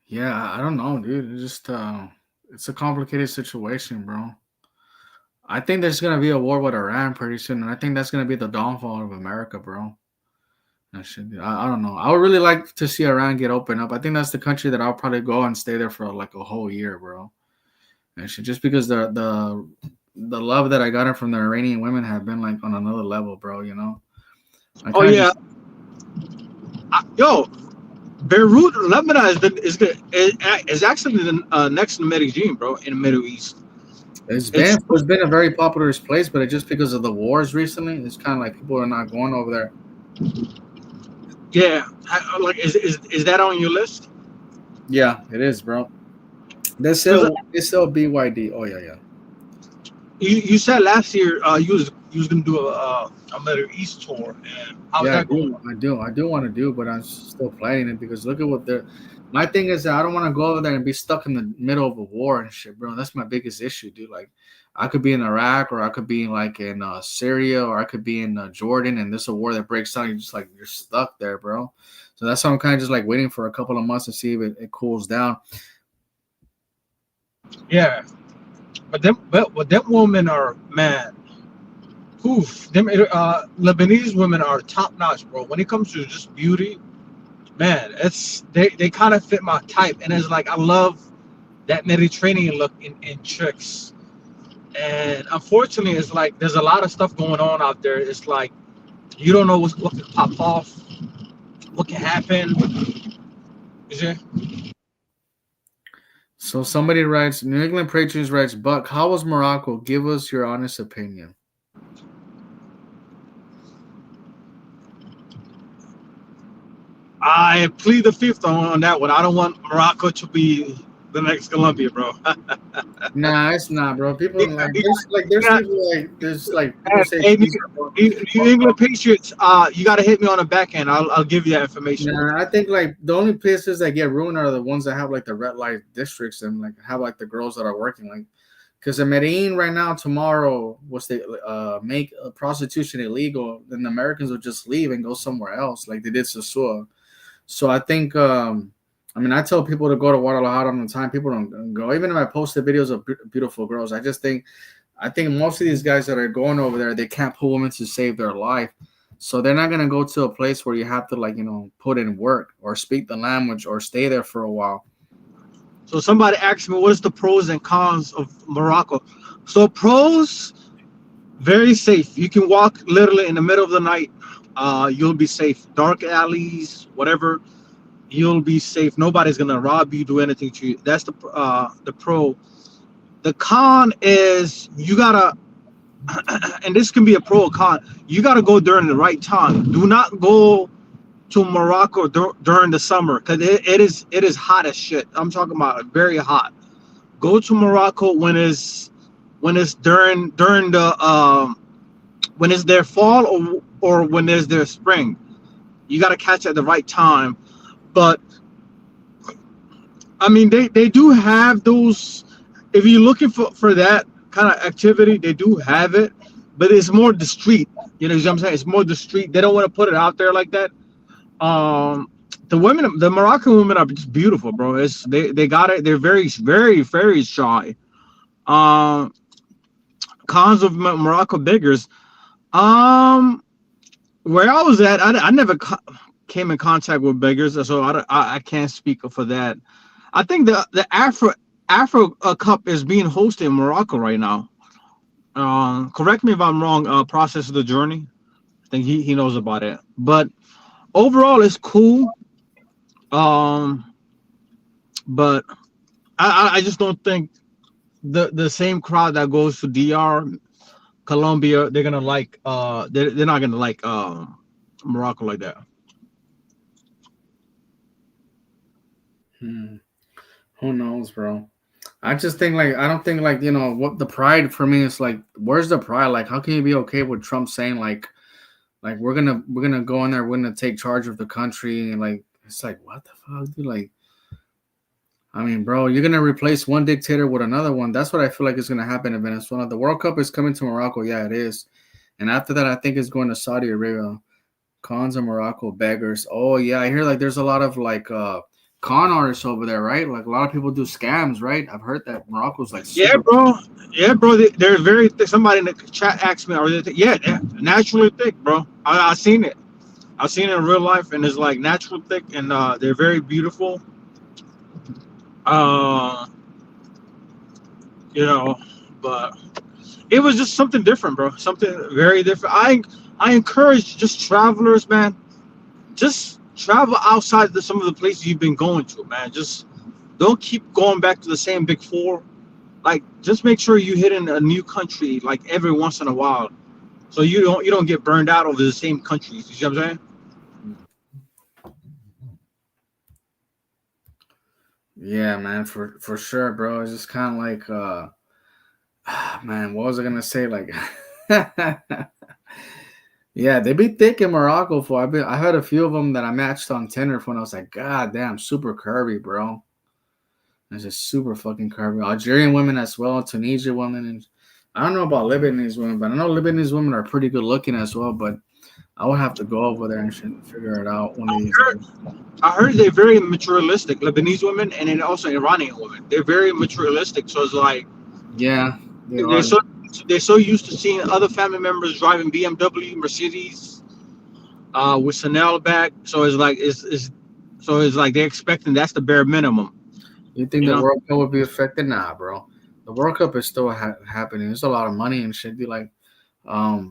Yeah, I don't know, dude. It's a complicated situation, bro. I think there's gonna be a war with Iran pretty soon, and I think that's gonna be the downfall of America, bro. I don't know. I would really like to see Iran get open up. I think that's the country that I'll probably go and stay there for like a whole year, bro. And shit, just because the love that I got from the Iranian women have been like on another level, bro. You know. Oh yeah, yo, Beirut, Lebanon is actually the next in Medellin, bro, in the Middle East. It's It's been a very popular place, but just because of the wars recently, it's kind of like people are not going over there. Yeah, like is that on your list? Yeah, it is, bro. Because They sell BYD. Oh yeah, yeah. you said last year you was you was gonna do a Middle East tour, and how's Yeah, I that going? do. I do want to do, but I'm still planning it because look at what they're. My thing is that I don't want to go over there and be stuck in the middle of a war and shit, bro. That's my biggest issue, dude. Like, I could be in Iraq, or I could be like in Syria, or I could be in Jordan, and there's a war that breaks out. You're just like you're stuck there, bro. So that's why I'm kind of just like waiting for a couple of months to see if it cools down. Yeah, but them women are man. Oof, them Lebanese women are top notch, bro. When it comes to just beauty, man, it's they kind of fit my type, and it's like I love that Mediterranean look in chicks. And unfortunately, it's like there's a lot of stuff going on out there. It's like you don't know what can pop off, what can happen. Is it? So somebody writes, New England Patriots writes, Buck, how was Morocco? Give us your honest opinion. I plead the fifth on that one. I don't want Morocco to be the next Colombia, bro. Nah, it's not, bro. People Yeah, like yeah, there's yeah. people like there's like people say Hey, things are wrong. New England Patriots, you got to hit me on the back end. I'll give you that information. Nah, I think like the only places that get ruined are the ones that have like the red light districts and like have like the girls that are working like because in Medellin right now tomorrow was they make prostitution illegal, then the Americans will just leave and go somewhere else like they did Sosua. So I think I mean I tell people to go to Guadalajara on the time. People don't go. Even if I posted videos of beautiful girls, I think most of these guys that are going over there, they can't pull women to save their life. So they're not gonna go to a place where you have to like, put in work or speak the language or stay there for a while. So somebody asked me, what is the pros and cons of Morocco? So pros, very safe. You can walk literally in the middle of the night. You'll be safe. Dark alleys, whatever, you'll be safe. Nobody's gonna rob you, do anything to you. That's the pro. The con is you gotta, and this can be a pro or con. You gotta go during the right time. Do not go to Morocco during the summer because it is hot as shit. I'm talking about very hot. Go to Morocco when it's during the when it's their fall or when there's their spring. You got to catch at the right time. But I mean, they do have those. If you're looking for that kind of activity, they do have it, but it's more the street. You know what I'm saying? It's more the street. They don't want to put it out there like that. Um, the women, the Moroccan women are just beautiful, bro. They got it. They're very very very shy. Um, Cons of Morocco beggars. Um, where I was at, I never came in contact with beggars, so I can't speak for that. I think the Afro Cup is being hosted in Morocco right now. Correct me if I'm wrong. Process of the journey. I think he knows about it. But overall, it's cool. Um, but I just don't think the same crowd that goes to DR Colombia, they're gonna like they're not gonna like Morocco like that. Hmm. Who knows, bro? I just think like I don't think like what the pride for me is like. Where's the pride? Like, how can you be okay with Trump saying like we're gonna go in there, we're gonna take charge of the country, and like it's like what the fuck, dude? Like, I mean, bro, you're gonna replace one dictator with another one. That's what I feel like is gonna happen in Venezuela. The World Cup is coming to Morocco, yeah, it is, and after that, I think it's going to Saudi Arabia. Cons of Morocco beggars. Oh yeah, I hear like there's a lot of like con artists over there, right? Like a lot of people do scams, right? I've heard that Morocco's like Yeah, super. bro. Yeah, bro. They're very thick. Somebody in the chat asked me, "Are they thick?" Yeah, they're naturally thick, bro. I seen it. I've seen it in real life, and it's like natural thick, and they're very beautiful. Uh, you know, but it was just something different, bro. Something very different. I encourage just travelers, man. Just travel outside some of the places you've been going to, man. Just don't keep going back to the same big four. Like, just make sure you hit in a new country like every once in a while, so you don't get burned out over the same countries. You see what I'm saying? Yeah, man, for sure, bro. It's just kind of like man, what was I gonna say? Like, Yeah, they be thick in Morocco. For I had a few of them that I matched on Tinder for, and I was like, God damn, super curvy, bro. It's just super fucking curvy. Algerian women as well, Tunisian women, and I don't know about Lebanese women, but I know Lebanese women are pretty good looking as well. But I would have to go over there and shit, figure it out one of these days. I heard they're very materialistic, Lebanese women, and then also Iranian women. They're very materialistic. So it's like Yeah, they they're are. so they're so used to seeing other family members driving BMW, Mercedes, with Chanel back. So it's like they're expecting that's the bare minimum. You think You the know? World Cup would be affected? Nah, bro. The World Cup is still happening. There's a lot of money and shit. Be like,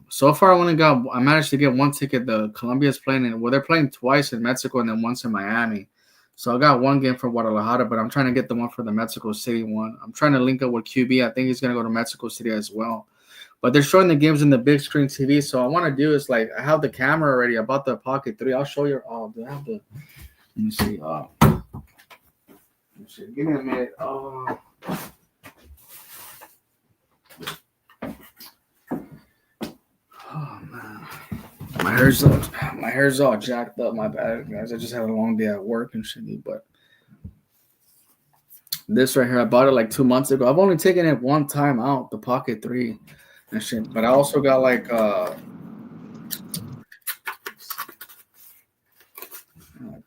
so far I managed to get one ticket. The Colombia's playing in, well, they're playing twice in Mexico and then once in Miami. So I got one game for Guadalajara, but I'm trying to get the one for the Mexico City one. I'm trying to link up with QB. I think he's gonna go to Mexico City as well. But they're showing the games in the big screen TV. So I want to do is like I have the camera already. I bought the Pocket 3. I'll show you. Oh, do I have the? Let me see. Let me see. Give me a minute. Oh man. My hair's all jacked up. My bad, guys. I just had a long day at work and shit. But this right here, I bought it like 2 months ago. I've only taken it one time out, the Pocket 3 and shit. But I also got like oh,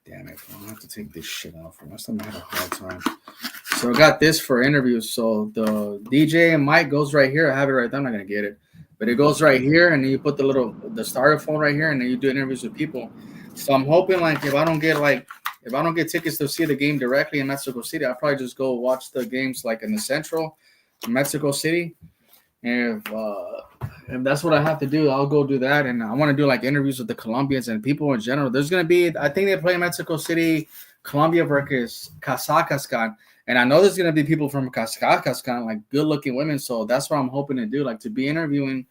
damn it. I have to take this shit off. Last time I had a hard time. So I got this for interviews. So the DJ and mic goes right here. I have it right there. I'm not gonna get it. But it goes right here, and then you put the starter phone right here, and then you do interviews with people. So I'm hoping like if I don't get tickets to see the game directly in Mexico City, I'll probably just go watch the games like in the central in Mexico City. And if that's what I have to do, I'll go do that. And I want to do like interviews with the Colombians and people in general. There's gonna be, I think they play Mexico City, Colombia versus Kazakhstan. And I know there's gonna be people from Kazakhstan, like good looking women. So that's what I'm hoping to do, like to be interviewing.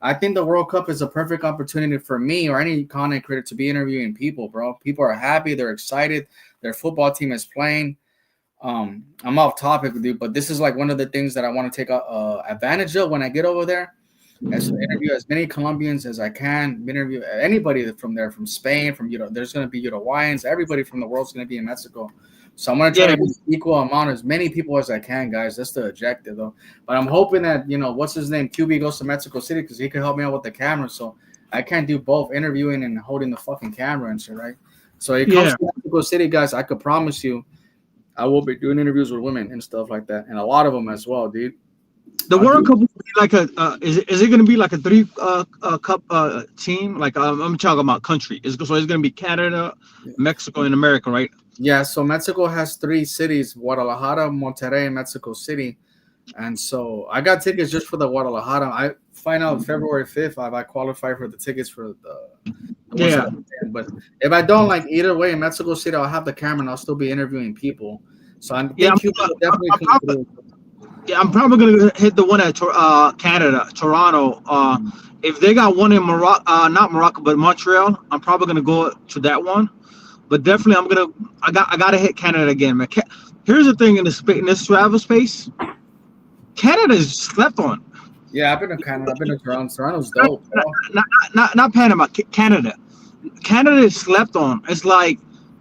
I think the World Cup is a perfect opportunity for me or any content creator to be interviewing people, bro. People are happy, they're excited, their football team is playing. I'm off topic with you, but this is like one of the things that I want to take advantage of when I get over there. As to interview as many Colombians as I can, interview anybody from there, from Spain, from there's going to be Uruguayans, everybody from the world's going to be in Mexico. So I'm going to try Yeah, to get equal amount as many people as I can, guys. That's the objective, though. But I'm hoping that what's his name, QB goes to Mexico City because he can help me out with the camera. So I can't do both interviewing and holding the fucking camera and shit, right? So he comes yeah. to Mexico City, guys. I could promise you, I will be doing interviews with women and stuff like that, and a lot of them as well, dude. The I'll World do. Cup will be like a is it going to be like a three cup team? Like I'm talking about country. So it's going to be Canada, Mexico, and America, right? Yeah, so Mexico has 3 cities: Guadalajara, Monterrey, and Mexico City. And so I got tickets just for the Guadalajara. I find out February 5th if I qualify for the tickets for the ones Yeah, that I'm in. But if I don't, like either way in Mexico City, I'll have the camera and I'll still be interviewing people. So I yeah. think you will definitely I'm come probably, through. yeah, I'm probably going to hit the one at Canada, Toronto. If they got one in Morocco, not Morocco, but Montreal, I'm probably going to go to that one. But definitely, I got to hit Canada again, man. Here's the thing in this travel space, Canada is slept on. Yeah, I've been to Canada. I've been to Toronto. Toronto's dope, Not, bro. not Panama, Canada. Canada is slept on. It's like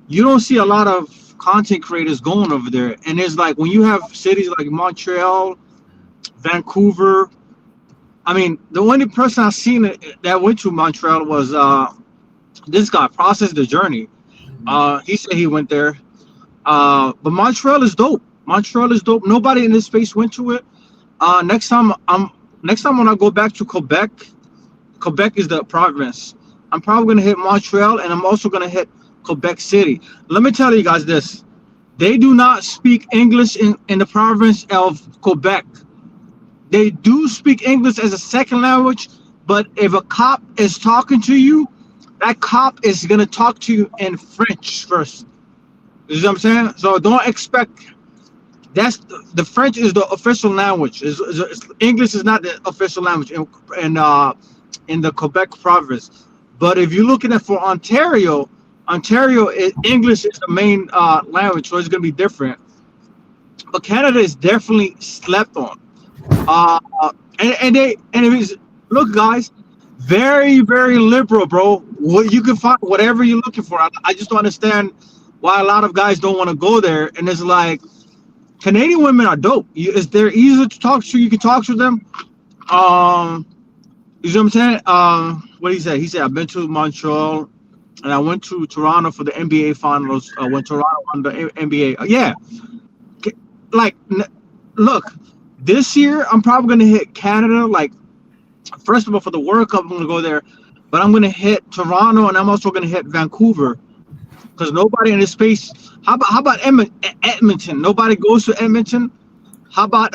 you don't see a lot of content creators going over there, and it's like when you have cities like Montreal, Vancouver. I mean, the only person I've seen that went to Montreal was this guy, Process the Journey. He said he went there. But Montreal is dope. Montreal is dope. Nobody in this space went to it. Next time when I go back to Quebec, Quebec is the province. I'm probably gonna hit Montreal, and I'm also gonna hit Quebec City. Let me tell you guys this: they do not speak English in the province of Quebec. They do speak English as a second language, but if a cop is talking to you, that cop is gonna talk to you in French first. You know what I'm saying? So don't expect that's the French is the official language. English is not the official language in the Quebec province. But if you're looking at for Ontario, English is the main language, so it's gonna be different. But Canada is definitely slept on. Uh, and it is Look, guys, very, very liberal, bro. What you can find, whatever you're looking for. I just don't understand why a lot of guys don't want to go there. And it's like Canadian women are dope. They're easy to talk to. You can talk to them. Um, you know what I'm saying? What did he say? He said I've been to Montreal and I went to Toronto for the NBA finals. When Toronto won the NBA. Yeah, like look, this year I'm probably gonna hit Canada. Like first of all, for the World Cup, I'm gonna go there, but I'm gonna hit Toronto and I'm also gonna hit Vancouver because nobody in this space. How about Edmonton? Nobody goes to Edmonton. How about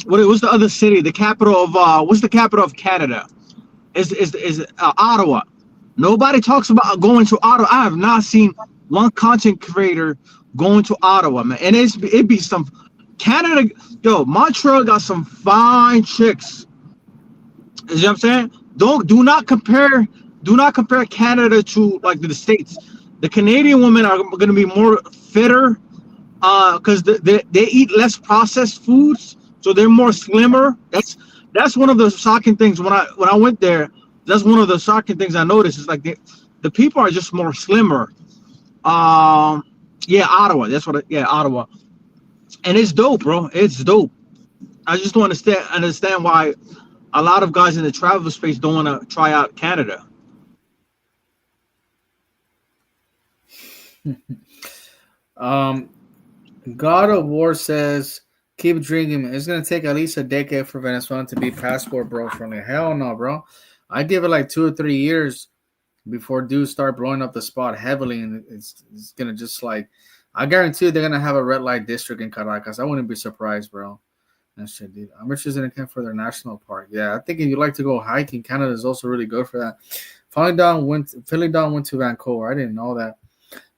what's the other city? The capital of what's the capital of Canada? Is Ottawa. Nobody talks about going to Ottawa. I have not seen one content creator going to Ottawa, man. And it be some Canada. Yo, Montreal got some fine chicks. You know what I'm saying? Do not compare Canada to like the states. The Canadian women are going to be more fitter because they eat less processed foods, so they're more slimmer. That's one of the shocking things when I went there. That's one of the shocking things I noticed is like the people are just more slimmer. Um, yeah, Ottawa. Yeah, Ottawa, and it's dope, bro. It's dope. I just don't understand why a lot of guys in the travel space don't want to try out Canada. Um, God of War says, keep drinking. It's gonna take at least a decade for Venezuela to be passport bro friendly. Hell no, bro. I give it like 2 or 3 years before dudes start blowing up the spot heavily, and it's gonna just like I guarantee you they're gonna have a red light district in Caracas. I wouldn't be surprised, bro. That shit, dude. I'm interested in camp for their national park. Yeah, I think if you like to go hiking, Canada is also really good for that. Philly Don went to Vancouver. I didn't know that.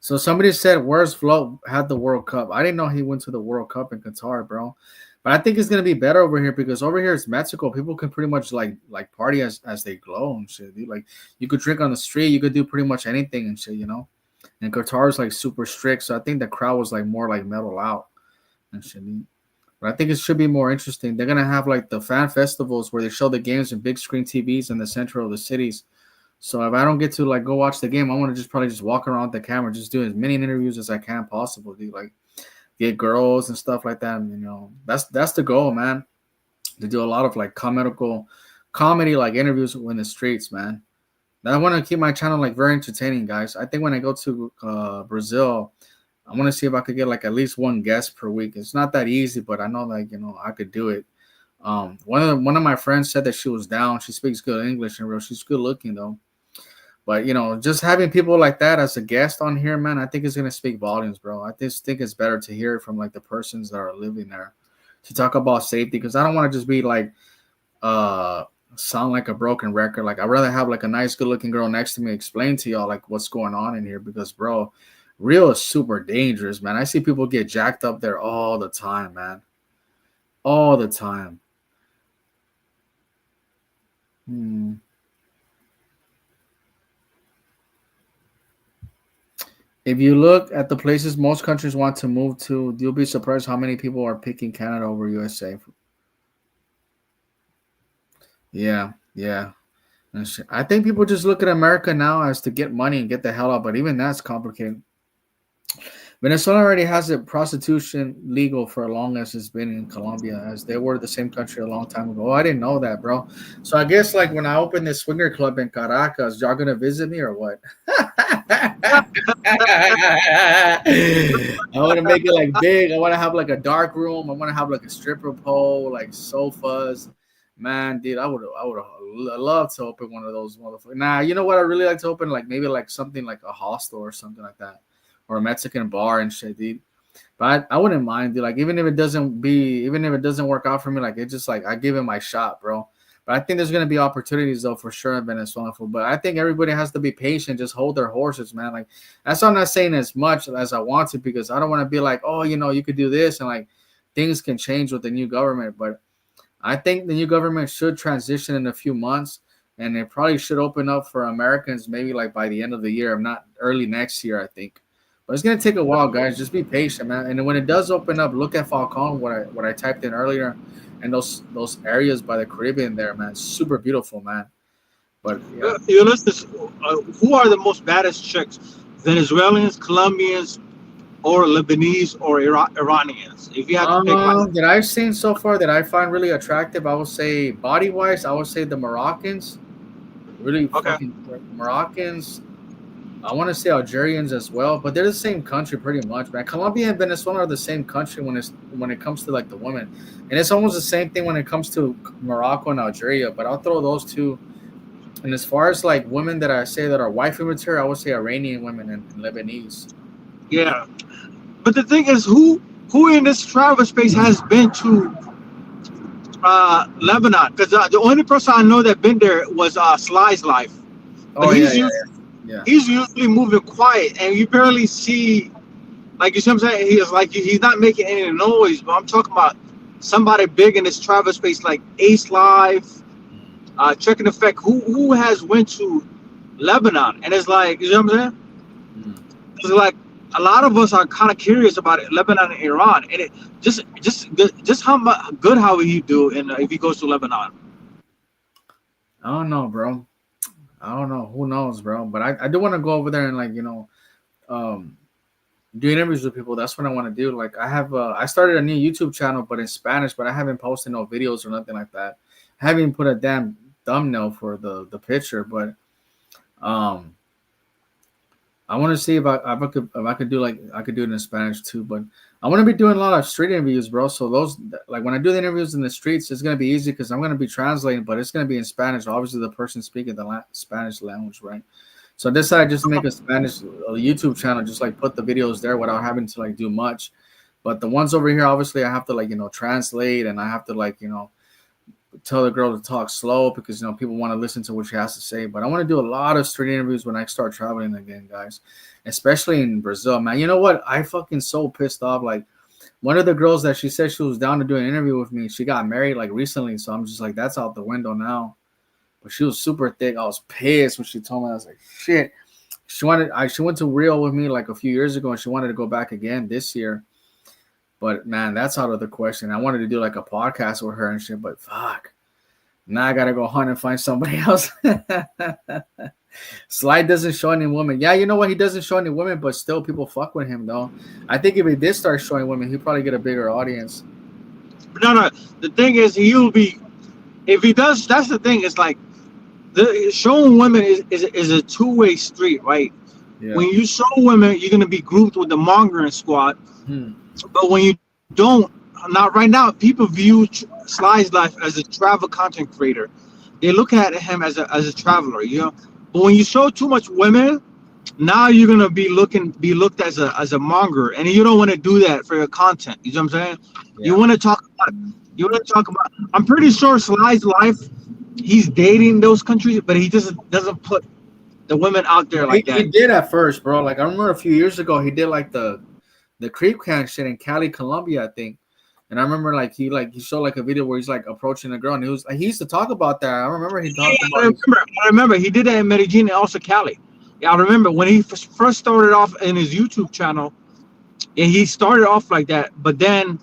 So somebody said, "Where's Flo had the World Cup?" I didn't know he went to the World Cup in Qatar, bro. But I think it's gonna be better over here because over here is Mexico. People can pretty much like party as they glow and shit, dude. Like you could drink on the street, you could do pretty much anything and shit, you know. And Qatar is like super strict, so I think the crowd was like more like metal out and shit. Dude. But I think it should be more interesting. They're gonna have like the fan festivals where they show the games in big screen TVs in the center of the cities. So if I don't get to like go watch the game, I want to just probably just walk around with the camera, just do as many interviews as I can possible, dude. Like get girls and stuff like that. And, you know, that's the goal, man. To do a lot of like comedy like interviews in the streets, man. I want to keep my channel like very entertaining, guys. I think when I go to Brazil, I want to see if I could get like at least one guest per week. It's not that easy, but I know like I could do it. One of my friends said that she was down. She speaks good English and real. She's good looking though. But just having people like that as a guest on here, man, I think it's gonna speak volumes, bro. I just think it's better to hear it from like the persons that are living there to talk about safety because I don't want to just be like uh sound like a broken record. Like I'd rather have like a nice good looking girl next to me explain to y'all like what's going on in here because bro, Rio is super dangerous, man. I see people get jacked up there all the time, man. All the time. Hmm. If you look at the places most countries want to move to, you'll be surprised how many people are picking Canada over USA. Yeah, yeah. I think people just look at America now as to get money and get the hell out, but even that's complicated. Venezuela already has it prostitution legal for as long as it's been in Colombia, as they were the same country a long time ago. Oh, I didn't know that, bro. So I guess like when I open this swinger club in Caracas, y'all gonna visit me or what? I want to make it like big. I want to have like a dark room. I want to have like a stripper pole, like sofas. Man, dude, I would love to open one of those motherfuckers. Nah, you know what? I really like to open like maybe like something like a hostel or something like that, or a Mexican bar and shit, dude. But I wouldn't mind, dude. Like even if it doesn't work out for me, like it's just like I give it my shot, bro. But I think there's gonna be opportunities though for sure in Venezuela. But I think everybody has to be patient, just hold their horses, man. Like that's why I'm not saying as much as I want to because I don't want to be like, oh, you could do this and like things can change with the new government. But I think the new government should transition in a few months, and it probably should open up for Americans maybe like by the end of the year, if not early next year. I think, but it's gonna take a while, guys. Just be patient, man. And when it does open up, look at Falcon, what I typed in earlier, and those areas by the Caribbean there, man, super beautiful, man. But yeah, You listen, who are the most baddest chicks? Venezuelans, Colombians, or Lebanese or Iranians? If you had to pick like, that I've seen so far that I find really attractive, I would say body wise, I would say the Moroccans, really okay, fucking Moroccans. I want to say Algerians as well, but they're the same country pretty much, man. Colombia and Venezuela are the same country when it comes to like the women, and it's almost the same thing when it comes to Morocco and Algeria. But I'll throw those two. And as far as like women that I say that are wifey material, I would say Iranian women and Lebanese. yeah. But the thing is, who in this travel space has been to Lebanon? Because the only person I know that been there was Sly's life, but Oh yeah, yeah, yeah. he's usually moving quiet, and you barely see. Like you see what I'm saying? He's like he's not making any noise. But I'm talking about somebody big in this travel space like Ace Live, Checking Effect. Who has went to Lebanon? And it's like you know what I'm saying? Mm. It's like a lot of us are kind of curious about it, Lebanon and Iran, and it just how much good how will he do in if he goes to Lebanon? I don't know, bro. I don't know. Who knows, bro? But I do want to go over there and like um, do interviews with people. That's what I want to do. Like I started a new YouTube channel, but in Spanish. But I haven't posted no videos or nothing like that. I haven't even put a damn thumbnail for the picture. But um, I want to see if I could do like I could do it in Spanish too. But I want to be doing a lot of street interviews, bro. So those like when I do the interviews in the streets, it's gonna be easy because I'm gonna be translating, but it's gonna be in Spanish. Obviously, the person speaking the Spanish language, right? So I decided just to make a Spanish YouTube channel, just like put the videos there without having to like do much. But the ones over here, obviously, I have to like translate, and I have to like tell the girl to talk slow because people want to listen to what she has to say. But I want to do a lot of street interviews when I start traveling again, guys, especially in Brazil, man. You know what? I fucking so pissed off. Like one of the girls that she said she was down to do an interview with me, she got married like recently, so I'm just like, that's out the window now. But she was super thick. I was pissed when she told me. I was like, shit. She went to Rio with me like a few years ago, and she wanted to go back again this year. But man, that's out of the question. I wanted to do like a podcast with her and shit, but fuck. Now I gotta go hunt and find somebody else. Sly doesn't show any women. Yeah, you know what? He doesn't show any women, but still people fuck with him though. I think if he did start showing women, he'd probably get a bigger audience. No. The thing is, he'll be if he does. That's the thing. It's like showing women is a two-way street, right? Yeah. When you show women, you're gonna be grouped with the mongering squad. Hmm. But when you don't, not right now, people view Sly's life as a travel content creator. They look at him as a traveler, But when you show too much women, now you're gonna be looked as a monger, and you don't want to do that for your content. You know what I'm saying? Yeah. You want to talk about. I'm pretty sure Sly's life, he's dating those countries, but he just doesn't put the women out there like that. He did at first, bro. Like I remember a few years ago, he did like the creep can shit in Cali, Colombia, I think. And I remember like he showed like a video where he's like approaching a girl, and he used to talk about that. I remember he talked about. I remember he did that in Medellin and also Cali. Yeah, I remember when he first started off in his YouTube channel, and he started off like that. But then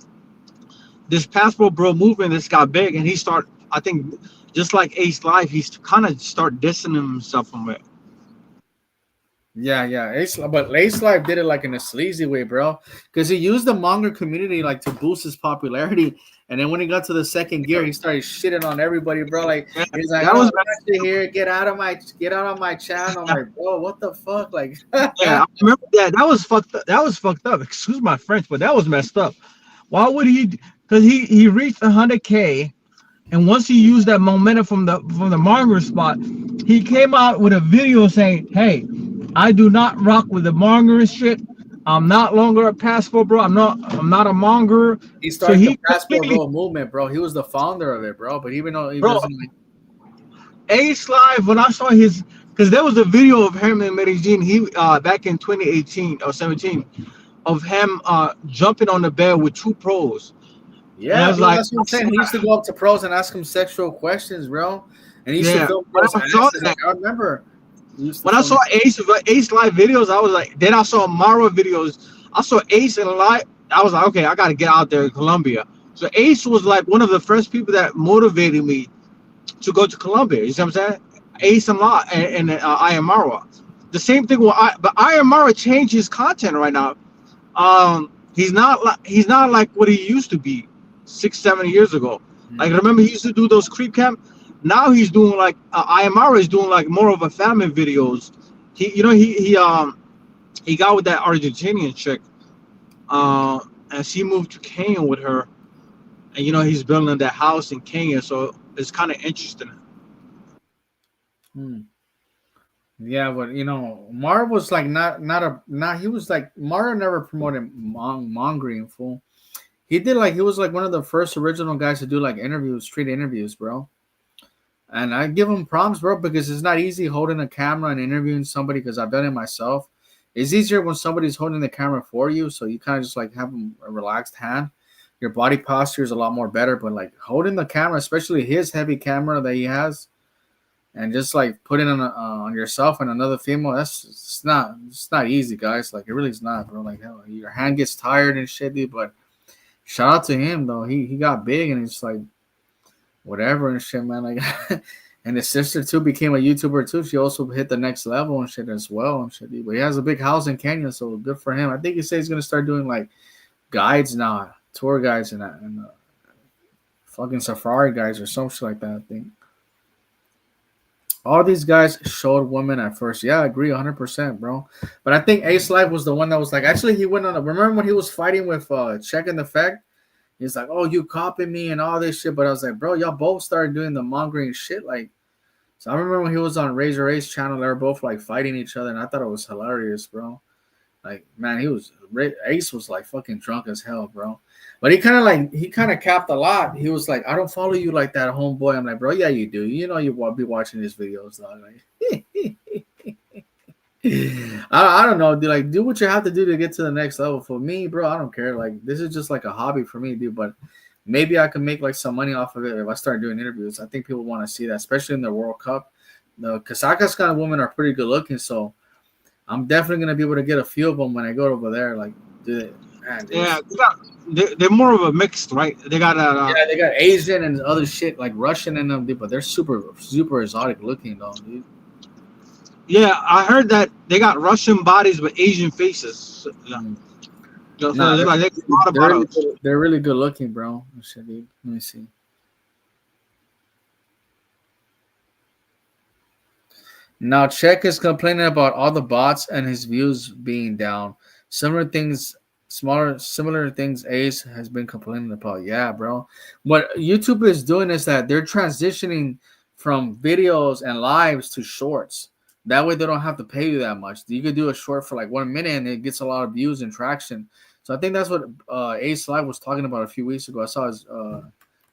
this Passport Bro movement just got big, and he started. I think just like Ace Life, he's kind of start dissing himself from it. Yeah. But Ace Life did it like in a sleazy way, bro. Because he used the manga community like to boost his popularity. And then when he got to the second gear, he started shitting on everybody, bro. Like he's like, "Oh, here, get out of my channel." I'm like, bro, what the fuck? Like, yeah, I remember that. That was fucked up. That was fucked up. Excuse my French, but that was messed up. Why would he? Because he reached 100K, and once he used that momentum from the monger spot, he came out with a video saying, "Hey, I do not rock with the monger shit. I'm not longer a Passport Bro. I'm not a monger." He started the Passport Bro movement, bro. He was the founder of it, bro. But even though he wasn't like Ace Live, when I saw his, because there was a video of him in Medellin, he back in 2018 or 17, of him jumping on the bed with two pros. Yeah, I was like, that's what I'm saying. He used to go up to pros and ask them sexual questions, bro. And he used to film pros. I remember. When I saw Ace Live videos, I was like, then I saw Mara videos. I saw Ace in live. I was like, okay, I got to get out there in Colombia. So Ace was like one of the first people that motivated me to go to Colombia. You see what I'm saying? Ace and La and Ayamara. The same thing with but Ayamara changed his content right now. He's not like what he used to be 6 7 years ago. Like Mm. remember he used to do those creep camp. Now he's doing like Ayamara is doing like more of a family videos. He got with that Argentinian chick, uh, and she moved to Kenya with her, and he's building that house in Kenya, so it's kind of interesting. Mm. Yeah, but Mar was like not a not he was like Mara never promoted mongering fool. He did like he was like one of the first original guys to do like interviews, street interviews, bro. And I give him prompts, bro, because it's not easy holding a camera and interviewing somebody because I've done it myself. It's easier when somebody's holding the camera for you, so you kind of just like have a relaxed hand. Your body posture is a lot more better, but like holding the camera, especially his heavy camera that he has, and just like putting on yourself and another female, it's not easy, guys. Like it really is not, bro. Like hell, your hand gets tired and shit, dude. But shout out to him though. He got big and it's like whatever and shit, man. Like, and his sister too became a YouTuber too. She also hit the next level and shit as well and shit. But he has a big house in Kenya, so good for him. I think he says he's gonna start doing like guides now, tour guides and fucking safari guides or some shit like that. I think all these guys showed women at first. Yeah, I agree 100%, bro. But I think Ace Life was the one that was like, actually, he went on. Remember when he was fighting with Check and the Fact? He's like, "Oh, you copying me and all this shit." But I was like, "Bro, y'all both started doing the mongering shit." Like, so I remember when he was on Razor Ace channel, they were both like fighting each other, and I thought it was hilarious, bro. Like, man, Ace was like fucking drunk as hell, bro. But he kind of capped a lot. He was like, "I don't follow you like that, homeboy." I'm like, "Bro, yeah, you do. You know, you will be watching his videos, dog." Like, I don't know, dude. Like, do what you have to do to get to the next level. For me, bro, I don't care. Like, this is just like a hobby for me, dude. But maybe I can make like some money off of it if I start doing interviews. I think people want to see that, especially in the World Cup. The Kasaka's kind of women are pretty good looking, so I'm definitely gonna be able to get a few of them when I go over there. Like, dude, man, Yeah, this. they're more of a mixed, right? They got that. Yeah, they got Asian and other shit like Russian in them, dude, but they're super, super exotic looking, though, dude. Yeah, I heard that they got Russian bodies with Asian faces. So, yeah, Mm. so Nah, they thought about us. they're really good looking, bro. Shit, dude. Let me see. Now, Czech is complaining about all the bots and his views being down. Similar things Ace has been complaining about. Yeah, bro. What YouTube is doing is that they're transitioning from videos and lives to shorts. That way they don't have to pay you that much. You could do a short for like 1 minute and it gets a lot of views and traction. So I think that's what Ace Live was talking about a few weeks ago. I saw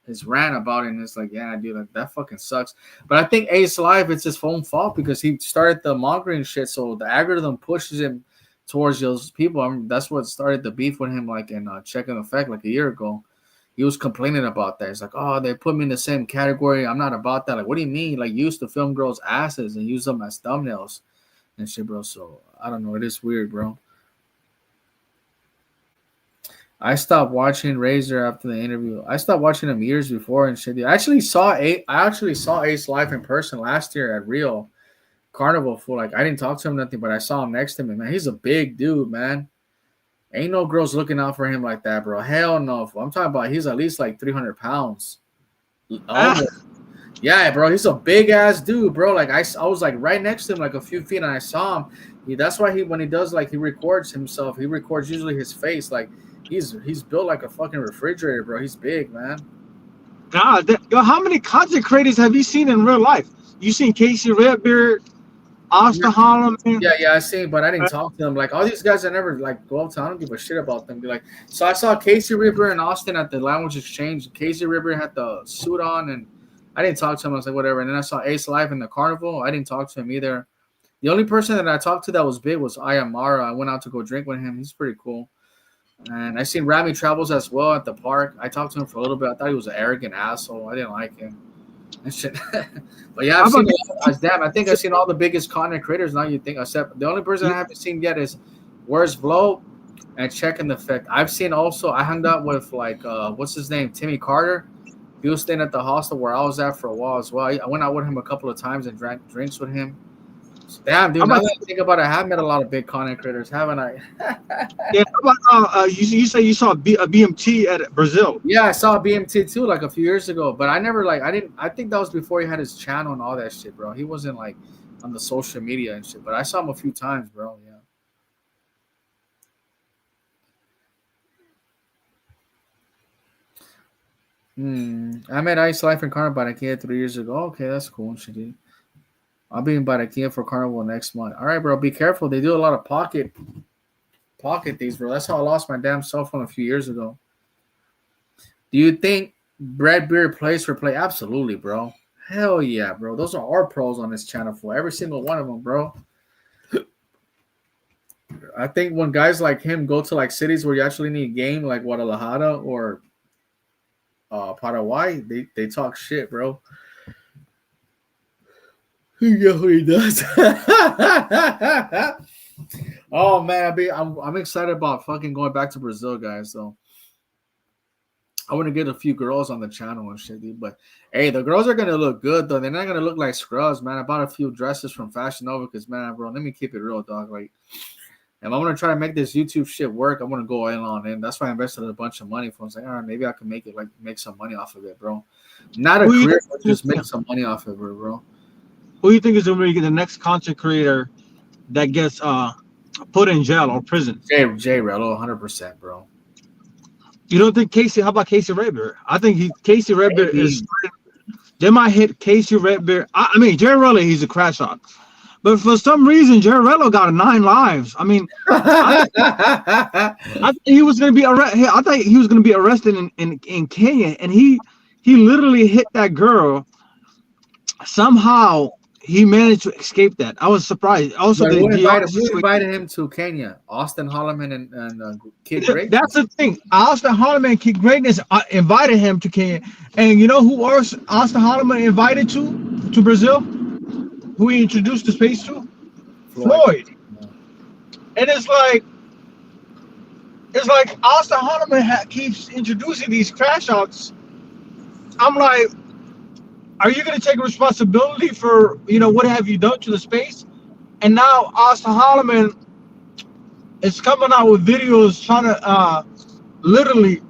his rant about it and it's like, yeah, dude, like, that fucking sucks. But I think Ace Live, it's his own fault because he started the mongering shit. So the algorithm pushes him towards those people. I mean, that's what started the beef with him, like in Check and Effect, like a year ago. He was complaining about that. He's like, "Oh, they put me in the same category. I'm not about that." Like, what do you mean? Like, you used to film girls' asses and use them as thumbnails and shit, bro. So I don't know. It is weird, bro. I stopped watching Razor after the interview. I stopped watching him years before and shit. I actually saw Ace live in person last year at Rio Carnival. For like, I didn't talk to him nothing, but I saw him next to me. Man, he's a big dude, man. Ain't no girls looking out for him like that, bro. Hell no. I'm talking about he's at least like 300 pounds. Ah, Almost. Yeah, bro. He's a big ass dude, bro. Like I was like right next to him, like a few feet, and I saw him. That's why when he does like he records himself, he records usually his face. Like he's built like a fucking refrigerator, bro. He's big, man. God, yo, how many content creators have you seen in real life? You seen Casey Redbeard, Yeah, Oscar Holloman? yeah, I see, but I didn't talk to them. Like all these guys, I never like go up to. I don't give a shit about them. Be like, so I saw Casey Ripper and Austin at the Language Exchange. Casey Ripper had the suit on, and I didn't talk to him. I was like, whatever. And then I saw Ace live in the carnival. I didn't talk to him either. The only person that I talked to that was big was Ayamara. I went out to go drink with him. He's pretty cool. And I seen Rami Travels as well at the park. I talked to him for a little bit. I thought he was an arrogant asshole. I didn't like him and shit. But yeah, How I've about seen a lot. Damn, I think I've seen all the biggest content creators now. You think except the only person I haven't seen yet is Where's Vlo. and checking the effect. I've seen also. I hung out with like what's his name, Timmy Carter. He was staying at the hostel where I was at for a while as well. I went out with him a couple of times and drank drinks with him. So, damn, How dude. Now about that I think about it, I have met a lot of big content creators, haven't I? yeah? How about you say you saw a BMT at Brazil? Yeah, I saw BMT too, like a few years ago. But I never like I didn't. I think that was before he had his channel and all that shit, bro. He wasn't like on the social media and shit. But I saw him a few times, bro. Yeah. I met Ice Life and Carnival Barranquilla 3 years ago. Okay, that's cool. Shit, dude. I'll be in Barranquilla for Carnival next month. All right, bro. Be careful. They do a lot of pocket things, bro. That's how I lost my damn cell phone a few years ago. Do you think Brad Beer plays for play? Absolutely, bro. Hell yeah, bro. Those are our pros on this channel for every single one of them, bro. I think when guys like him go to like cities where you actually need game, like Guadalajara or Paraguay, they talk shit, bro. Yeah, he does. Oh man, I'm excited about fucking going back to Brazil, guys. So I want to get a few girls on the channel and shit, dude. But hey, the girls are gonna look good though. They're not gonna look like scrubs, man. I bought a few dresses from Fashion Nova because, man, bro, let me keep it real, dog. Like, if I want to try to make this YouTube shit work, I want to go in on it. And that's why I invested a bunch of money. For I was like, all right, maybe I can make it, like, make some money off of it, bro. Not a Who you career, but just make some money off of it, bro. who you think is going to be the next content creator that gets put in jail or prison? Jay Rello, 100%, bro. You don't think Casey? How about Casey Redbeard? I think Casey Redbeard Maybe. is. They might hit Casey Redbeard. I mean, Jerry Rello, he's a crash out. But for some reason, Jerry Rello got 9 lives. I mean, I think he was going to be arrested. I thought he was going to be arrested in Kenya, and he literally hit that girl. Somehow he managed to escape that. I was surprised. Also, But the DR who situation. invited him to Kenya? Austin Holloman and Kid Great? That's the thing. Austin Holloman and Kid Greatness invited him to Kenya, and you know who else Austin Holloman invited to Brazil? Who he introduced the space to? Floyd. And it's like Austin Holloman keeps introducing these crash outs. I'm like, are you going to take responsibility for what have you done to the space? And now Austin Holloman is coming out with videos trying to literally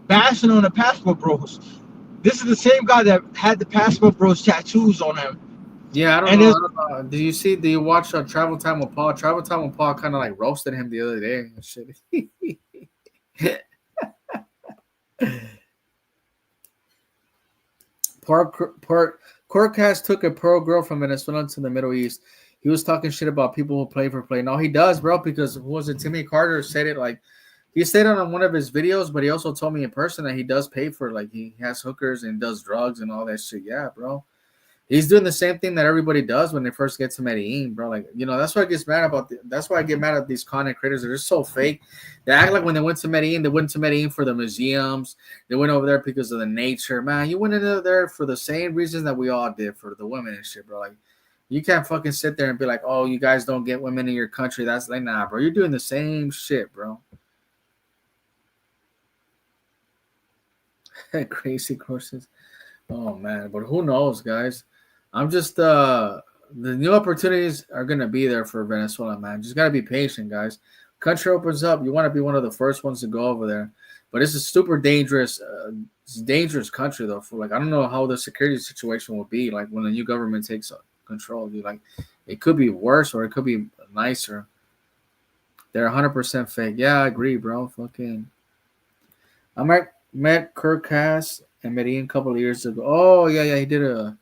bashing on the Passport Bros. This is the same guy that had the Passport Bros tattoos on him. Yeah, I don't know. Do you watch Travel Time with Paul? Travel Time with Paul kind of like roasted him the other day and shit. Corcast took a pro girl from Venezuela to the Middle East. He was talking shit about people who play for play. No, he does, bro, because who was it? Timmy Carter said it like he said it on one of his videos, but he also told me in person that he does pay for, like, he has hookers and does drugs and all that shit. Yeah, bro. He's doing the same thing that everybody does when they first get to Medellin, bro. Like, that's why I get mad about. That's why I get mad at these content creators. They're just so fake. They act like when they went to Medellin, they went to Medellin for the museums. They went over there because of the nature. Man, you went into there for the same reasons that we all did, for the women and shit, bro. Like, you can't fucking sit there and be like, oh, you guys don't get women in your country. That's like, nah, bro. You're doing the same shit, bro. Crazy courses. Oh man, but who knows, guys? I'm just the new opportunities are gonna be there for Venezuela, man. Just gotta be patient, guys. Country opens up, you want to be one of the first ones to go over there, but it's a super dangerous, it's a dangerous country though. For like, I don't know how the security situation will be like when the new government takes control. Dude. Like, it could be worse or it could be nicer. They're 100% fake. Yeah, I agree, bro. Fucking, I met Kirk Cass and Medellin a couple of years ago. Oh yeah, he did a.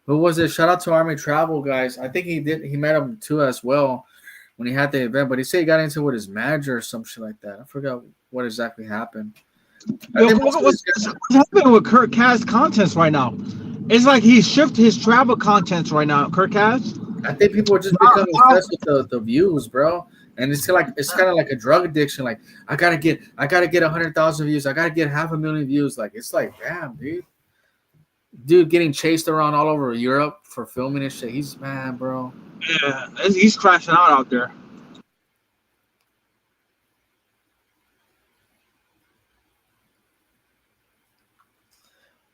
Who was it? Shout out to Army Travel, guys. I think he did. He met him too as well when he had the event. But he said he got into it with his manager or some shit like that. I forgot what exactly happened. What's happening with Kurt Cass contents right now? It's like he's shifted his travel contents right now. Kurt Cass. I think people are just becoming obsessed with the views, bro. And it's kind of like a drug addiction. Like, I gotta get 100,000 views. I gotta get 500,000 views. Like, it's like, damn, dude getting chased around all over Europe for filming and shit. He's mad, bro. Yeah, he's crashing out there.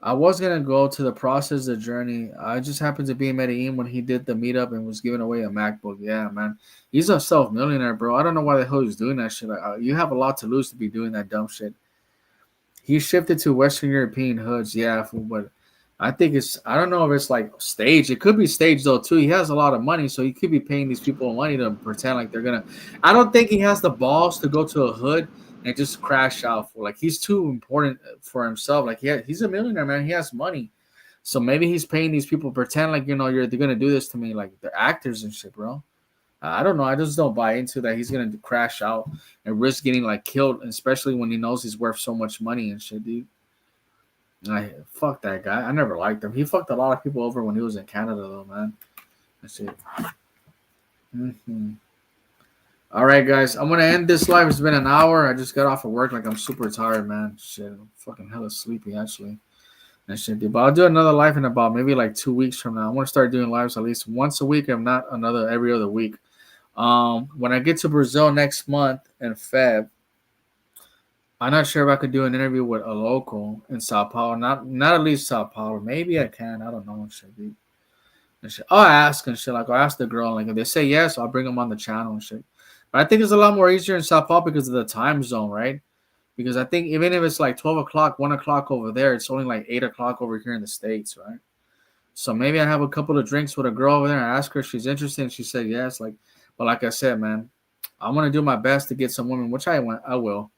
I was gonna go to the process, the journey. I just happened to be in Medellin when he did the meetup and was giving away a MacBook. Yeah, man, he's a self millionaire, bro. I don't know why the hell he's doing that shit. Like, you have a lot to lose to be doing that dumb shit. He shifted to Western European hoods, yeah, but I think it's I don't know if it's like staged. It could be staged though too. He has a lot of money, so he could be paying these people money to pretend like they're gonna. I don't think he has the balls to go to a hood and just crash out. For like he's too important for himself. Like he's a millionaire, man. He has money, so maybe he's paying these people pretend like they're gonna do this to me, like they're actors and shit, bro. I don't know. I just don't buy into that. He's gonna crash out and risk getting like killed, especially when he knows he's worth so much money and shit, dude. I fuck that guy. I never liked him. He fucked a lot of people over when he was in Canada, though, man. That's it. All right, guys. I'm gonna end this live. It's been an hour. I just got off of work. Like I'm super tired, man. Shit, I'm fucking hella sleepy actually. That shit, dude. But I'll do another live in about maybe like 2 weeks from now. I want to start doing lives at least once a week, if not another every other week. When I get to Brazil next month in Feb, I'm not sure if I could do an interview with a local in Sao Paulo. Not at least Sao Paulo. Maybe I can. I don't know. Shit, dude. And shit. I'll ask and shit. Like I'll ask the girl. Like if they say yes, I'll bring them on the channel and shit. But I think it's a lot more easier in Sao Paulo because of the time zone, right? Because I think even if it's like 12 o'clock, 1 o'clock over there, it's only like 8 o'clock over here in the States, right? So maybe I have a couple of drinks with a girl over there and ask her if she's interested. And she said yes. Like, but like I said, man, I'm gonna do my best to get some women, which I will,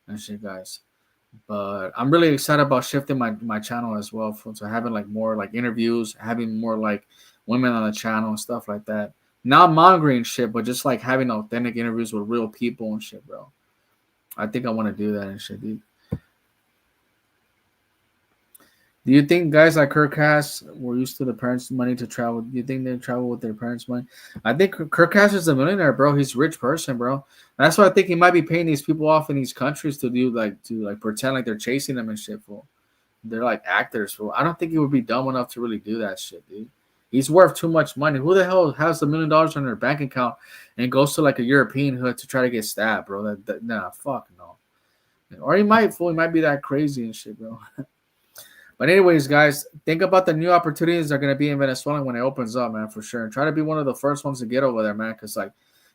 and shit, guys. But I'm really excited about shifting my channel as well to having like more like interviews, having more like women on the channel and stuff like that. Not mongering shit, but just like having authentic interviews with real people and shit, bro. I think I want to do that and shit, dude. Do you think guys like Kirk Cass were used to the parents' money to travel? Do you think they travel with their parents' money? I think Kirk Cass is a millionaire, bro. He's a rich person, bro. That's why I think he might be paying these people off in these countries to pretend like they're chasing them and shit, fool. They're like actors, fool. I don't think he would be dumb enough to really do that shit, dude. He's worth too much money. Who the hell has $1 million on their bank account and goes to like a European hood to try to get stabbed, bro? Nah, fuck no. Or he might, fool. He might be that crazy and shit, bro. But anyways, guys, think about the new opportunities that are gonna be in Venezuela when it opens up, man, for sure. And try to be one of the first ones to get over there, man, because like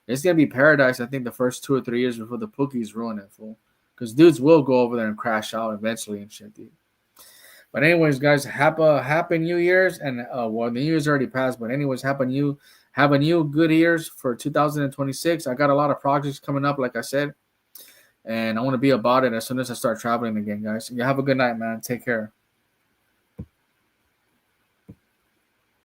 it's gonna be paradise. I think the first 2 or 3 years before the Pookies ruin it, fool. Because dudes will go over there and crash out eventually and shit, dude. But anyways, guys, happy New Year's and well, the New Year's already passed. But anyways, have a new good years for 2026. I got a lot of projects coming up, like I said, and I want to be about it as soon as I start traveling again, guys. You have a good night, man. Take care.